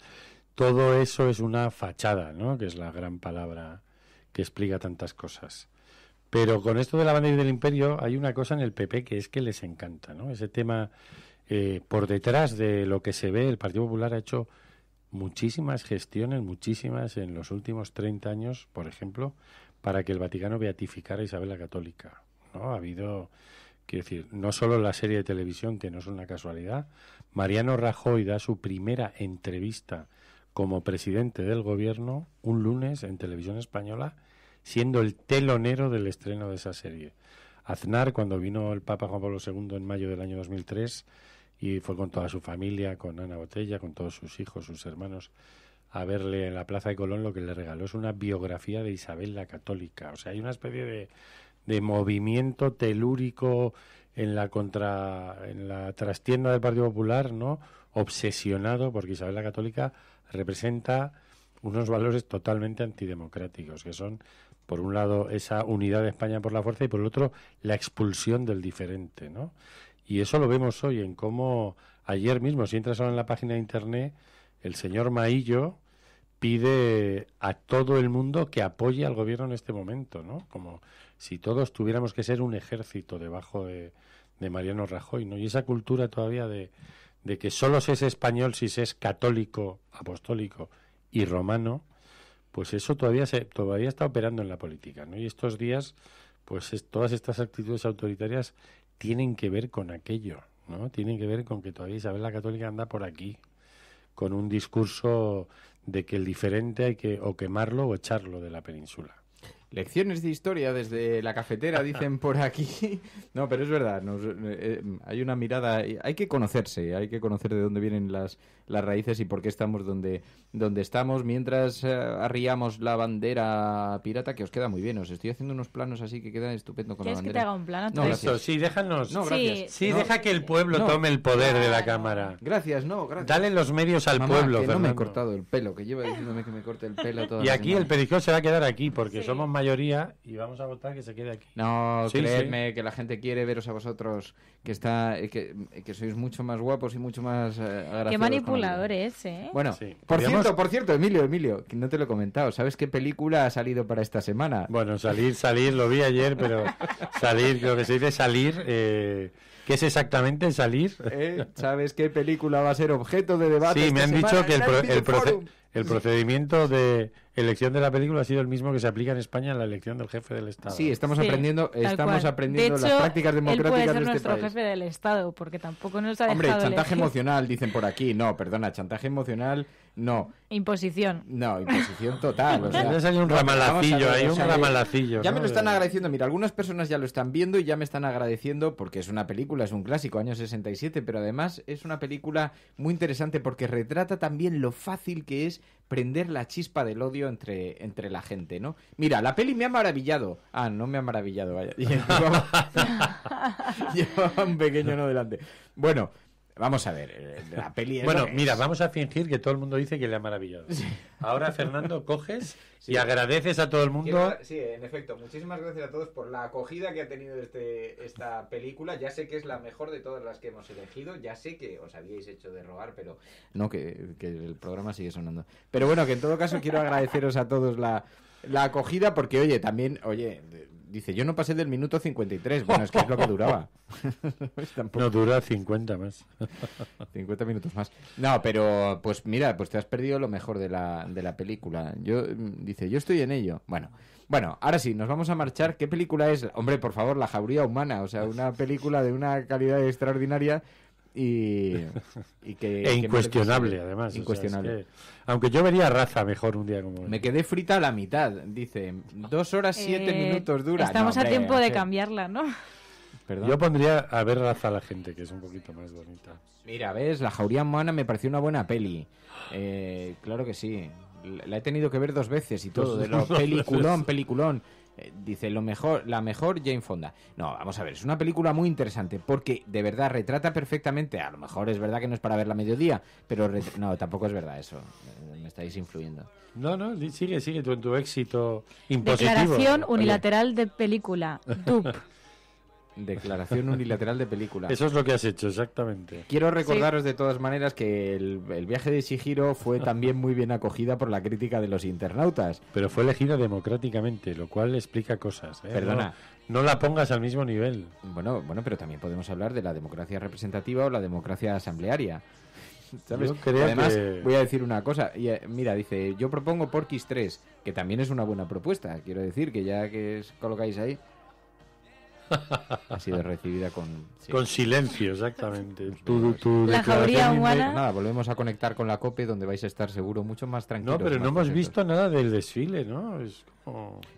todo eso es una fachada, ¿no? Que es la gran palabra que explica tantas cosas. Pero con esto de la bandera y del imperio hay una cosa en el PP que es que les encanta, ¿no? Ese tema, por detrás de lo que se ve, el Partido Popular ha hecho muchísimas gestiones, en los últimos 30 años, por ejemplo, para que el Vaticano beatificara a Isabel la Católica, ¿no? Ha habido... Quiero decir, no solo la serie de televisión, que no es una casualidad. Mariano Rajoy da su primera entrevista como presidente del gobierno un lunes en Televisión Española, siendo el telonero del estreno de esa serie. Aznar, cuando vino el Papa Juan Pablo II en mayo del año 2003, y fue con toda su familia, con Ana Botella, con todos sus hijos, sus hermanos, a verle en la Plaza de Colón, lo que le regaló es una biografía de Isabel la Católica. O sea, hay una especie de movimiento telúrico en la trastienda del Partido Popular, ¿no? Obsesionado porque Isabel la Católica representa unos valores totalmente antidemocráticos, que son, por un lado, esa unidad de España por la fuerza y, por el otro, la expulsión del diferente, ¿no? Y eso lo vemos hoy en cómo ayer mismo, si entras ahora en la página de Internet, el señor Maillo pide a todo el mundo que apoye al gobierno en este momento, ¿no? Como si todos tuviéramos que ser un ejército debajo de Mariano Rajoy, ¿no? Y esa cultura todavía de que solo se es español si se es católico, apostólico y romano, pues eso todavía está operando en la política, ¿no? Y estos días, pues todas estas actitudes autoritarias tienen que ver con aquello, ¿no? Tienen que ver con que todavía Isabel la Católica anda por aquí, con un discurso de que el diferente hay que o quemarlo o echarlo de la península. Lecciones de historia desde la cafetera, dicen por aquí. No, pero es verdad, hay una mirada, hay que conocer de dónde vienen las raíces y por qué estamos donde estamos, mientras arriamos la bandera pirata, que os queda muy bien. Os estoy haciendo unos planos así que quedan estupendo con la bandera. ¿Quieres que te haga un plano? No, gracias. Sí, déjanos. No, gracias. Sí, deja que el pueblo tome el poder de la cámara. Gracias, gracias. Dale los medios al Mamá, pueblo, que Fernando. no me he cortado el pelo, que lleva diciéndome que me corte el pelo toda y la aquí semana. el Periscope se va a quedar aquí, porque somos mayoría y vamos a votar que se quede aquí. No, Sí, creedme que la gente quiere veros a vosotros, que sois mucho más guapos y mucho más agraciados. Qué manipulador es, ¿eh? Bueno, Sí. por cierto, Emilio, que no te lo he comentado. ¿Sabes qué película ha salido para esta semana? Bueno, salir, lo vi ayer, pero salir, lo que se dice salir, ¿qué es exactamente salir? ¿Sabes qué película va a ser objeto de debate? Sí, esta me han semana dicho que en el procedimiento de elección de la película ha sido el mismo que se aplica en España en la elección del jefe del Estado. Sí, estamos aprendiendo de hecho, las prácticas democráticas él puede ser de este nuestro país. jefe del Estado, porque tampoco nos ha Hombre, dejado chantaje elegir. emocional, dicen por aquí. No, perdona, chantaje emocional, no. Imposición. No, imposición total. O sea, Entonces hay un ramalacillo. Ya ¿no? me lo están agradeciendo. Mira, algunas personas ya lo están viendo y ya me están agradeciendo porque es una película, es un clásico, año 67, pero además es una película muy interesante porque retrata también lo fácil que es prender la chispa del odio entre la gente, ¿no? Mira, la peli me ha maravillado. Ah, no me ha maravillado, vaya. Llevaba un pequeño no delante. Bueno, Vamos a ver, la peli es... Bueno, mira, vamos a fingir que todo el mundo dice que le ha maravillado. Sí. Ahora, Fernando, coges y agradeces a todo el mundo. Sí, en efecto. Muchísimas gracias a todos por la acogida que ha tenido esta película. Ya sé que es la mejor de todas las que hemos elegido. Ya sé que os habíais hecho de rogar, pero no, que el programa sigue sonando. Pero bueno, que en todo caso quiero agradeceros a todos la acogida, porque, dice, yo no pasé del minuto 53. Bueno, es que es lo que duraba. No, dura 50 más. 50 minutos más. No, pero, pues mira, pues te has perdido lo mejor de la película. Dice, yo estoy en ello. Bueno, ahora sí, nos vamos a marchar. ¿Qué película es? Hombre, por favor, La jauría humana. O sea, una película de una calidad extraordinaria y que incuestionable, además. Incuestionable. O sea, aunque yo vería Raza mejor un día como hoy. Me quedé frita a la mitad, dice. 2 horas 7 minutos dura. Estamos a tiempo de cambiarla, ¿no? ¿Perdón? Yo pondría a ver Raza a la gente, que es un poquito más bonita. Mira, ves, La jauría humana me pareció una buena peli. Claro que sí. La he tenido que ver 2 veces y todo. De lo peliculón. Dice, la mejor Jane Fonda. No, vamos a ver, es una película muy interesante porque de verdad retrata perfectamente, a lo mejor es verdad que no es para verla a mediodía, pero no, tampoco es verdad eso, me estáis influyendo. No, sigue tu éxito impositivo. Declaración unilateral de película, DUP. Declaración unilateral de película. Eso es lo que has hecho, exactamente. Quiero recordaros de todas maneras que el viaje de Chihiro fue también muy bien acogida por la crítica de los internautas. Pero fue elegida democráticamente, lo cual explica cosas. Perdona. No la pongas al mismo nivel. Bueno, pero también podemos hablar de la democracia representativa o la democracia asamblearia. ¿Sabes? Yo creo Además, que... voy a decir una cosa. Mira, dice, yo propongo Porky's 3, que también es una buena propuesta. Quiero decir que ya que colocáis ahí... Ha sido recibida con silencio, exactamente. La jauría humana. Nada, volvemos a conectar con la COPE, donde vais a estar seguro mucho más tranquilos. No, pero no hemos visto nada del desfile, ¿no?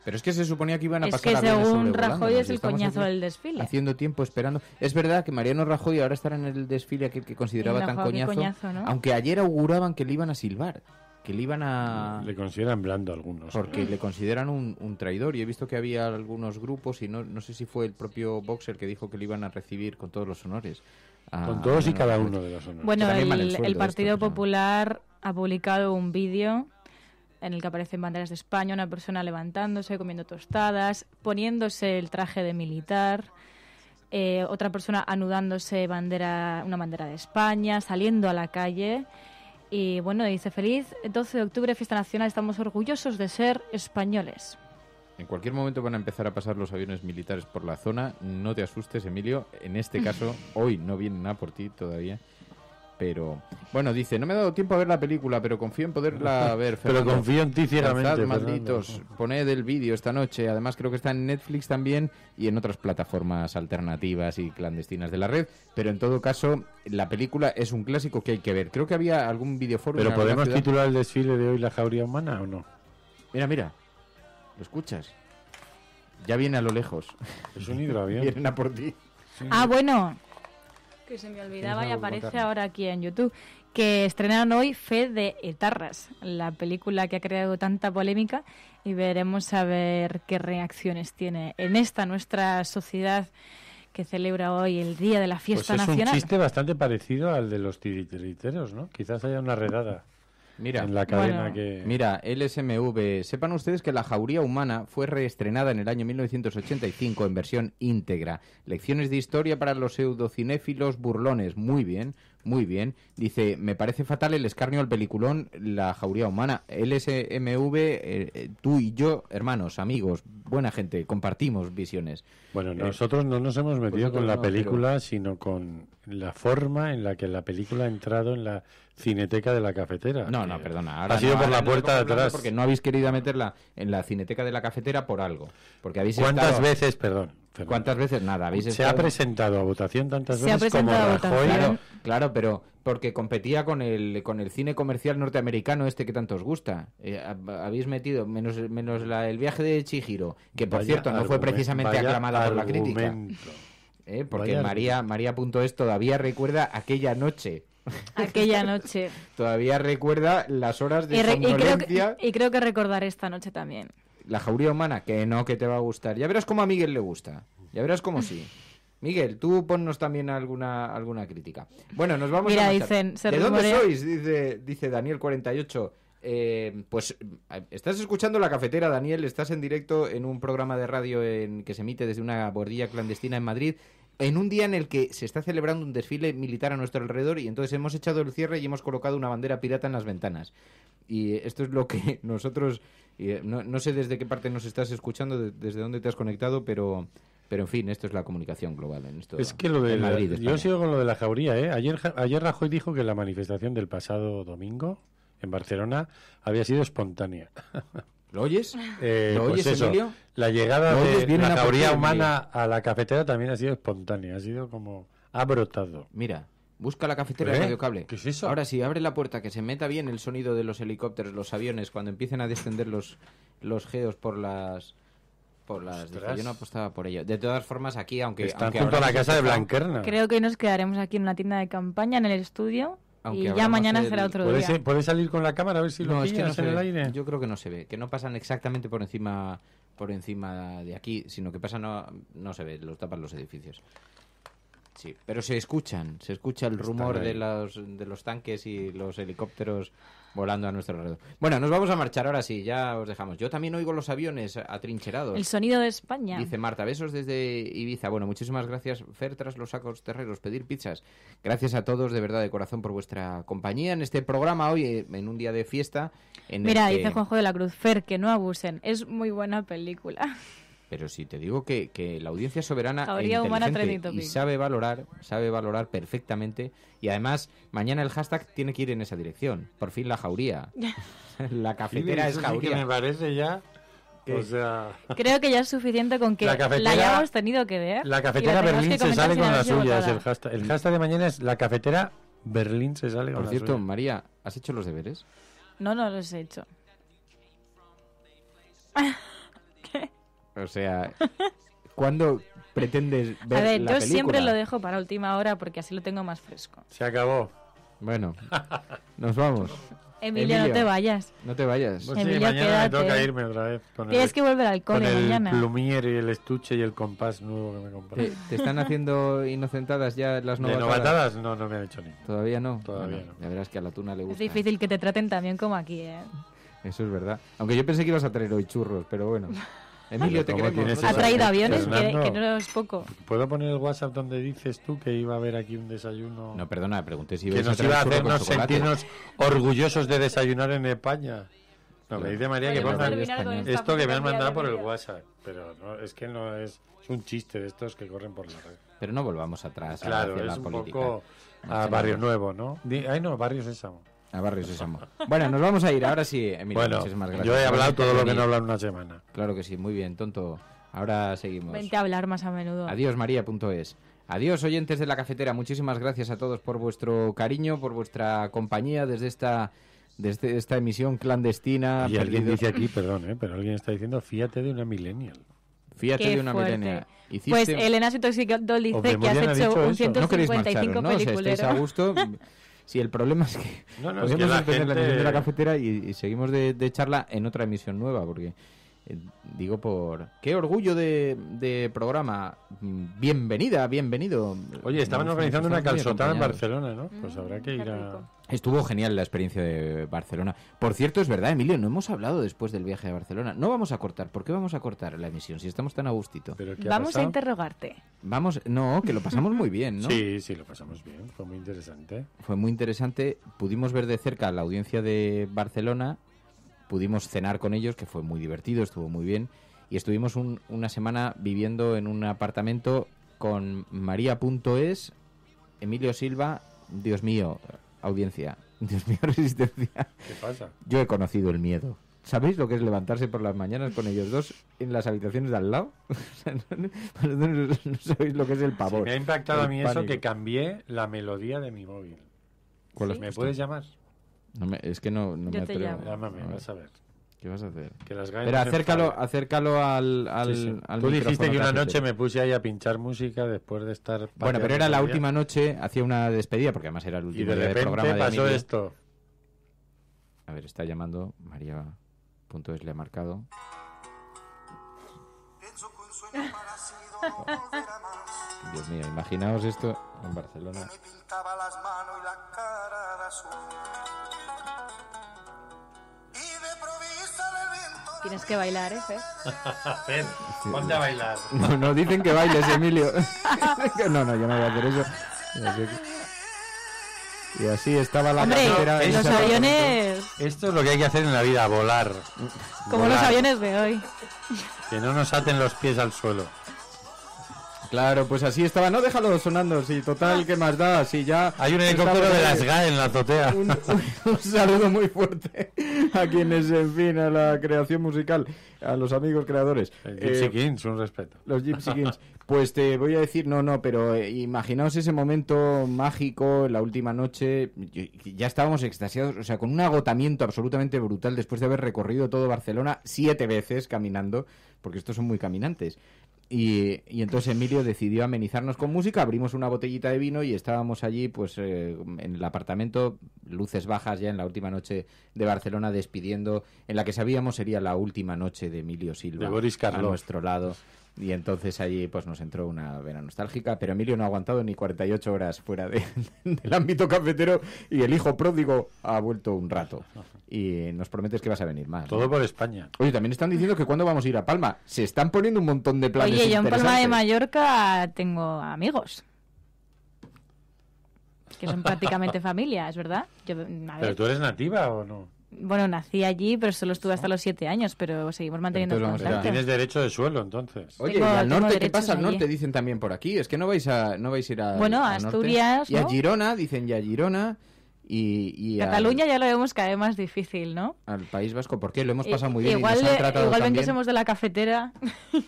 Pero es que se suponía que iban a pasar. Es que según Rajoy es el coñazo del desfile. Haciendo tiempo esperando. Es verdad que Mariano Rajoy ahora estará en el desfile aquel que consideraba tan coñazo, ¿no? Aunque ayer auguraban que le iban a silbar. Que le iban a... Le consideran blando algunos. Porque le consideran un traidor. Y he visto que había algunos grupos, y no sé si fue el propio Boxer que dijo que le iban a recibir con todos los honores. Con todos y cada uno de los honores. Bueno, el Partido Popular ha publicado un vídeo en el que aparecen banderas de España, una persona levantándose, comiendo tostadas, poniéndose el traje de militar, otra persona anudándose una bandera de España, saliendo a la calle... Y bueno, dice, feliz 12 de octubre, fiesta nacional, estamos orgullosos de ser españoles. En cualquier momento van a empezar a pasar los aviones militares por la zona, no te asustes, Emilio, en este caso, hoy no vienen a por ti todavía. Pero, bueno, dice, no me ha dado tiempo a ver la película, pero confío en poderla ver. Pero confío en ti ciegamente. Malditos, poned el vídeo esta noche. Además creo que está en Netflix también y en otras plataformas alternativas y clandestinas de la red. Pero en todo caso, la película es un clásico que hay que ver. Creo que había algún videoforo. ¿Pero podemos titular el desfile de hoy La jauría humana o no? Mira, ¿lo escuchas? Ya viene a lo lejos. Es un hidroavión. Vienen a por ti. Sí. Bueno... Que se me olvidaba y aparece ahora aquí en YouTube, que estrenaron hoy Fe de Etarras, la película que ha creado tanta polémica, y veremos a ver qué reacciones tiene en esta nuestra sociedad que celebra hoy el Día de la Fiesta Nacional. Es un chiste bastante parecido al de los titiriteros, ¿no? Quizás haya una redada. Mira, en la cadena mira, LSMV, sepan ustedes que La jauría humana fue reestrenada en el año 1985 en versión íntegra. Lecciones de historia para los pseudocinéfilos burlones. Muy bien. Dice, me parece fatal el escarnio al peliculón La jauría humana. LSMV, tú y yo, hermanos, amigos, buena gente, compartimos visiones. Bueno, nosotros no nos hemos metido con la película, sino con la forma en la que la película ha entrado en la Cineteca de la Cafetera. No, perdona. Ahora ha sido por la puerta de atrás. Porque no habéis querido meterla en la Cineteca de la Cafetera por algo. Porque habéis ¿Cuántas veces, perdón? ¿Cuántas veces? Nada. Se ha presentado a votación tantas veces como Rajoy. Claro, pero porque competía con el cine comercial norteamericano que tanto os gusta. Habéis metido menos el viaje de Chihiro, que por cierto no fue precisamente aclamada por la crítica. Porque María.es todavía recuerda aquella noche. Todavía recuerda las horas de somnolencia. Y creo que recordaré esta noche también. La jauría humana, que te va a gustar. Ya verás cómo a Miguel le gusta. Ya verás cómo sí. Miguel, tú ponnos también alguna crítica. Bueno, nos vamos Mira, a dicen, ¿De dónde sois? Dice Daniel48. Pues estás escuchando La Cafetera, Daniel, estás en directo en un programa de radio que se emite desde una bordilla clandestina en Madrid, en un día en el que se está celebrando un desfile militar a nuestro alrededor, y entonces hemos echado el cierre y hemos colocado una bandera pirata en las ventanas. Y esto es lo que nosotros... No sé desde qué parte nos estás escuchando, desde dónde te has conectado, pero en fin, esto es la comunicación global. Es que yo sigo con lo de la jauría, ¿eh? Ayer Rajoy dijo que la manifestación del pasado domingo en Barcelona había sido espontánea. ¿Lo oyes? ¿Lo oyes, eso, Emilio? La llegada de la jauría humana a la cafetera también ha sido espontánea, ha sido como... ha brotado. Mira, busca La Cafetera de Radio Cable. ¿Qué es eso? Ahora sí, abre la puerta, que se meta bien el sonido de los helicópteros, los aviones, cuando empiecen a descender los geos por las... Yo no apostaba por ello. De todas formas, aquí, aunque junto a la casa de Blanquerna. Creo que hoy nos quedaremos aquí en una tienda de campaña, en el estudio, y ya mañana será otro día. ¿Puedes salir con la cámara a ver si lo pillas en el aire? Yo creo que no se ve, que no pasan exactamente por encima de aquí, sino que pasan, no se ve, los tapan los edificios. Sí, pero se escucha el rumor de los tanques y los helicópteros volando a nuestro alrededor. Bueno, nos vamos a marchar ahora sí, ya os dejamos. Yo también oigo los aviones atrincherados. El sonido de España. Dice Marta, besos desde Ibiza. Bueno, muchísimas gracias, Fer, tras los sacos terreros, pedir pizzas. Gracias a todos, de verdad, de corazón, por vuestra compañía en este programa hoy, en un día de fiesta. Mira, dice Juanjo de la Cruz, Fer, que no abusen. Es muy buena película. Pero si te digo que la audiencia es soberana Jauría e humana inteligente y sabe valorar perfectamente, y además mañana el hashtag tiene que ir en esa dirección. Por fin la jauría. La cafetera es jauría. Sí que me parece ya... O sea... Creo que ya es suficiente con que la hayamos tenido que ver. La cafetera Berlín se sale con las suyas. El hashtag de mañana es la cafetera Berlín se sale con las suyas. Por cierto, María, ¿has hecho los deberes? No los he hecho. O sea, ¿cuándo pretendes ver la película? A ver, yo siempre lo dejo para última hora porque así lo tengo más fresco. Se acabó. Bueno, nos vamos. Emilio, no te vayas. No te vayas. Pues Emilio, sí, mañana quédate. me toca irme otra vez. Tienes que volver al cole mañana. Con el plumier y el estuche y el compás nuevo que me compré. ¿Te están haciendo inocentadas ya las novatadas? ¿De novatadas? No me han hecho ni. ¿Todavía no? Todavía no. Ya verás que a la tuna le gusta. Es difícil que te traten también como aquí, ¿eh? Eso es verdad. Aunque yo pensé que ibas a traer hoy churros, pero bueno. Emilio, te queremos. Ha traído aviones, que no es poco. ¿Puedo poner el WhatsApp donde dices tú que iba a haber aquí un desayuno? No, perdona, pregunté si que nos iba a hacernos sentirnos orgullosos de desayunar en España. No, me dice María que pongan esto que me han mandado por el WhatsApp. Pero no, es que no es un chiste de estos que corren por la red. Pero no volvamos atrás. Claro, es un poco a Barrio Nuevo, ¿no? Ay, no, Barrio Sésamo. A Barrio Sésamo. Bueno, nos vamos a ir. Ahora sí, Emilio, bueno, muchísimas gracias. Yo he hablado todo lo que no he hablado en una semana. Claro que sí, muy bien, tonto. Ahora seguimos. Vente a hablar más a menudo. Adiós, María.es. Adiós, oyentes de La Cafetera. Muchísimas gracias a todos por vuestro cariño, por vuestra compañía desde esta emisión clandestina. Y alguien dice aquí, perdón, pero alguien está diciendo, fíate de una millennial. Fíjate de una millennial. Pues Elena Sitoxicol dice que has hecho un 155 no, peliculero. Estáis a gusto. Sí, el problema es que podemos empezar la emisión de La Cafetera y seguimos de charla en otra emisión nueva, porque digo por... ¡Qué orgullo de programa! Bienvenido. Oye, estaban organizando una calzotada en Barcelona, ¿no? Pues habrá que ir a... Estuvo genial la experiencia de Barcelona. Por cierto, es verdad, Emilio, no hemos hablado después del viaje a Barcelona. No vamos a cortar. ¿Por qué vamos a cortar la emisión si estamos tan a gustito? Vamos a interrogarte. No, que lo pasamos muy bien, ¿no? Sí, lo pasamos bien. Fue muy interesante. Fue muy interesante. Pudimos ver de cerca a la audiencia de Barcelona. Pudimos cenar con ellos, que fue muy divertido, estuvo muy bien. Y estuvimos una semana viviendo en un apartamento con María.es, Emilio Silva, Dios mío, audiencia, Dios mío, resistencia. ¿Qué pasa? Yo he conocido el miedo. ¿Sabéis lo que es levantarse por las mañanas con ellos dos en las habitaciones de al lado? No sabéis lo que es el pavor. Me ha impactado a mí eso que cambié la melodía de mi móvil. ¿Cuál ¿Me puedes llamar? Es que no me atrevo. Llámame, vas a ver. ¿Qué vas a hacer? Que las Pero acércalo al Tú dijiste que una noche me puse ahí a pinchar música después de estar... Bueno, pero era la última noche, hacía una despedida, porque además era el último día del programa de pasó Emilio. Esto. A ver, está llamando, María.es le ha marcado. Dios mío, imaginaos esto en Barcelona. Tienes que bailar, Fer. Fer, ponte a bailar. No, dicen que bailes, Emilio. No, yo no voy a hacer eso. Y así estaba la cafetera. Los aviones... Esto es lo que hay que hacer en la vida, volar. Como los aviones de hoy. Que no nos aten los pies al suelo. Claro, pues así estaba. No, déjalo sonando, sí, total, ¿qué más da? Sí, ya... Hay un helicóptero de las GAE en la azotea. Un saludo muy fuerte a quienes, en fin, a la creación musical, a los amigos creadores. El Gypsy Kings, un respeto. Los Gypsy Kings. Pues te voy a decir, pero imaginaos ese momento mágico, la última noche, ya estábamos extasiados, o sea, con un agotamiento absolutamente brutal después de haber recorrido todo Barcelona 7 veces caminando, porque estos son muy caminantes. Y entonces Emilio decidió amenizarnos con música, abrimos una botellita de vino y estábamos allí pues en el apartamento, luces bajas ya en la última noche de Barcelona, despidiendo, en la que sabíamos sería la última noche de Emilio Silva, de Boris Karloff, a nuestro lado. Y entonces allí pues nos entró una vena nostálgica, pero Emilio no ha aguantado ni 48 horas fuera del ámbito cafetero y el hijo pródigo ha vuelto un rato. Y nos prometes que vas a venir más. Todo por España. Oye, también están diciendo que cuándo vamos a ir a Palma. Se están poniendo un montón de planes. Oye, yo en Palma de Mallorca tengo amigos que son prácticamente familia, ¿es verdad? ¿Pero tú eres nativa o no? Bueno, nací allí, pero solo estuve hasta los 7 años, pero seguimos manteniendo contacto. Tienes derecho de suelo, entonces. Oye, ¿y al norte qué pasa? Al norte dicen también por aquí. Es que no vais a ir a... Bueno, a Asturias, ¿no? Y a Girona, dicen ya Girona. Y Cataluña ya lo vemos cada vez más difícil, ¿no? Al País Vasco, ¿por qué? Lo hemos pasado muy bien igual, y nos han tratado igual ven también. Que somos de la cafetera.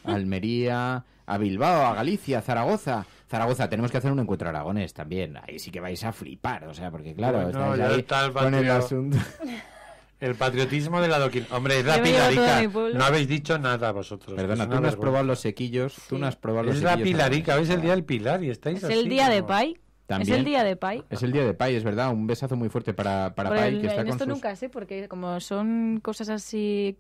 A Almería, a Bilbao, a Galicia, a Zaragoza. Zaragoza, tenemos que hacer un encuentro aragonés también. Ahí sí que vais a flipar, o sea, porque claro, estáis ahí con el asunto... El patriotismo de la doquina. Hombre, es la Pilarica. No habéis dicho nada vosotros. Perdona, tú no has probado los sequillos. Sí. Tú no has probado los sequillos. Es la Pilarica, ¿ves? El día del Pilar y estáis así. Es el día de Pai. ¿También? Es el día de Pai. Es el día de Pai, es verdad. Un besazo muy fuerte para Pai. Que está en con esto sus... nunca sé, porque como son cosas así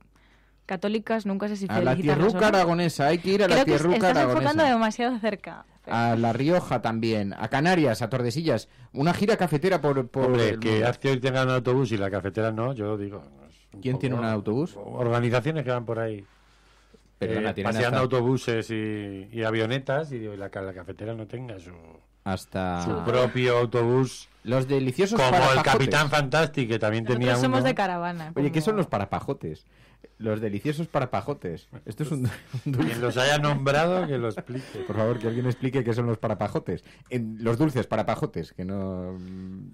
católicas, nunca sé si a la tierruca aragonesa, hay que ir a la tierruca aragonesa. Estás enfocando demasiado cerca. A La Rioja también, a Canarias, a Tordesillas, una gira cafetera por Hombre, el que mundo. Hazte Hoy tenga un autobús y la cafetera no, yo digo... ¿Quién tiene un autobús? Organizaciones que van por ahí paseando autobuses y avionetas, y digo, la cafetera no tenga su propio autobús. Los deliciosos como parapajotes. El Capitán Fantastic, que también tenía uno. Somos de caravana. Oye, ¿qué son los parapajotes? Los deliciosos parapajotes. Esto es un dulce. Quien los haya nombrado, que lo explique. Por favor, que alguien explique qué son los parapajotes. Los dulces parapajotes, que no...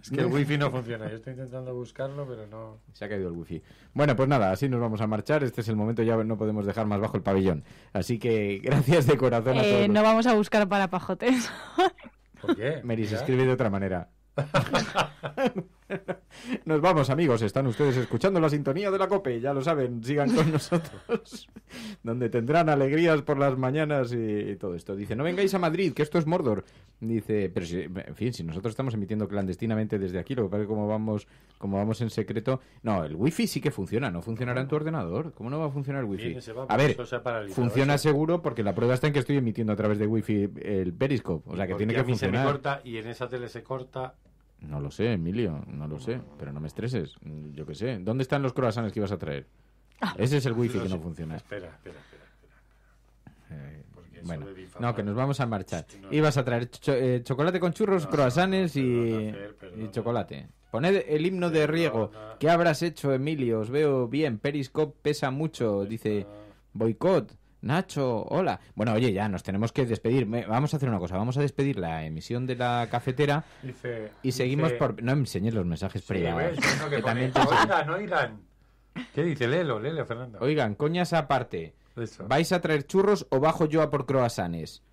Es que el wifi no funciona. Yo estoy intentando buscarlo, pero no... Se ha caído el wifi. Bueno, pues nada, así nos vamos a marchar. Este es el momento, ya no podemos dejar más bajo el pabellón. Así que gracias de corazón a todos. No vamos a buscar parapajotes. ¿Por qué? Mary, se escribe de otra manera. Nos vamos, amigos, están ustedes escuchando la sintonía de la COPE, ya lo saben, sigan con nosotros, donde tendrán alegrías por las mañanas y todo esto. Dice, no vengáis a Madrid, que esto es Mordor. Dice, pero si, en fin, si nosotros estamos emitiendo clandestinamente desde aquí, lo que pasa es que como vamos en secreto... No, el wifi sí que funciona, ¿no funcionará en tu ordenador? ¿Cómo no va a funcionar el wifi? A ver, funciona seguro porque la prueba está en que estoy emitiendo a través de wifi el Periscope, o sea que tiene que funcionar. Se me corta y en esa tele se corta... No lo sé, Emilio, no lo sé, pero no me estreses, yo qué sé. ¿Dónde están los croissants que ibas a traer? Ese es el wifi que no funciona. Espera. Bueno, no, que nos vamos a marchar. Ibas a traer chocolate con churros, croissants y chocolate. Poned el himno de Riego. ¿Qué habrás hecho, Emilio? Os veo bien. Periscope pesa mucho, dice Boicot. Nacho, hola. Bueno, oye, ya nos tenemos que despedir. Vamos a hacer una cosa. Vamos a despedir la emisión de la cafetera y seguimos por... No me enseñes los mensajes privados. Oigan. ¿Qué dice? Léelo, Fernando. Oigan, coñas aparte. Eso. ¿Vais a traer churros o bajo yo a por croissants?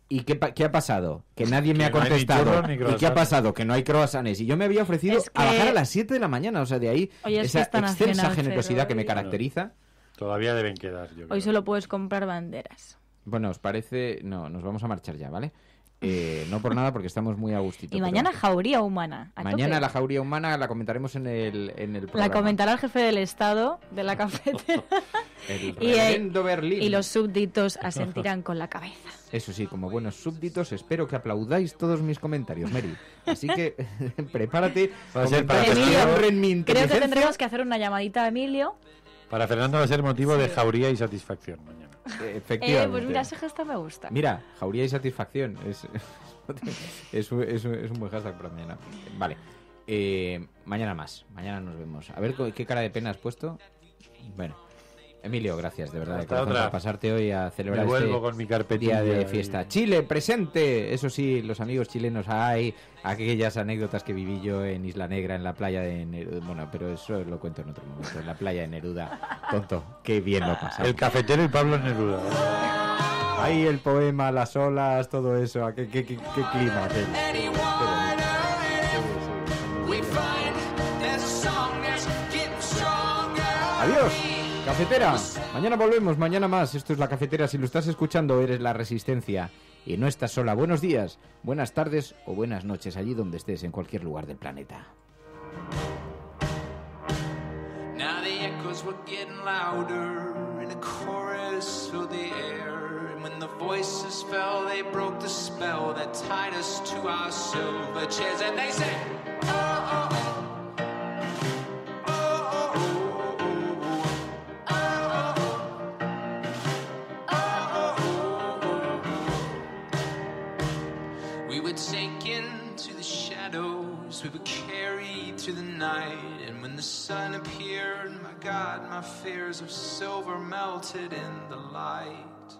¿Y qué ha pasado? Que nadie me ha contestado. No ¿Y qué ha pasado? Que no hay croissants. Y yo me había ofrecido a bajar a las 7 de la mañana. O sea, de ahí esa extensa generosidad que me caracteriza. Todavía deben quedar, yo creo. Hoy solo puedes comprar banderas. Bueno, ¿os parece? No, nos vamos a marchar ya, ¿vale? No por nada, porque estamos muy a gustito. Y mañana jauría humana. Mañana la jauría humana la comentaremos en el programa. La comentará el jefe del Estado de la cafetera. El reverendo Berlín. Y los súbditos asentirán con la cabeza. Eso sí, como buenos súbditos, espero que aplaudáis todos mis comentarios, Mary. Así que prepárate. Creo que tendremos que hacer una llamadita a Emilio. Para Fernando va a ser motivo de jauría y satisfacción mañana. Efectivamente. Pues mira, ese gesto me gusta. Mira, jauría y satisfacción. Es un buen hashtag para mañana. Vale. Mañana más. Mañana nos vemos. A ver qué cara de pena has puesto. Bueno. Emilio, gracias de verdad por pasarte hoy a celebrar con mi día de fiesta. Chile, presente. Eso sí, los amigos chilenos, hay aquellas anécdotas que viví yo en Isla Negra, en la playa de Neruda. Bueno, pero eso lo cuento en otro momento. En la playa de Neruda, tonto, qué bien lo pasamos. El cafetero y Pablo Neruda. Ahí el poema, las olas, todo eso. Qué clima. Adiós. Cafetera, mañana volvemos, mañana más. Esto es La Cafetera. Si lo estás escuchando, eres la Resistencia. Y no estás sola. Buenos días, buenas tardes o buenas noches, allí donde estés, en cualquier lugar del planeta. Now the echoes were getting louder, and a chorus filled the air. And when the voices fell, they broke the spell that tied us to our silver chairs. And they said, oh, oh, oh. Taken to the shadows, we were carried through the night. And when the sun appeared, my God, my fears of silver melted in the light.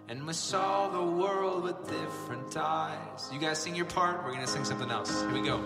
And we saw the world with different eyes. You guys sing your part, we're gonna sing something else. Here we go.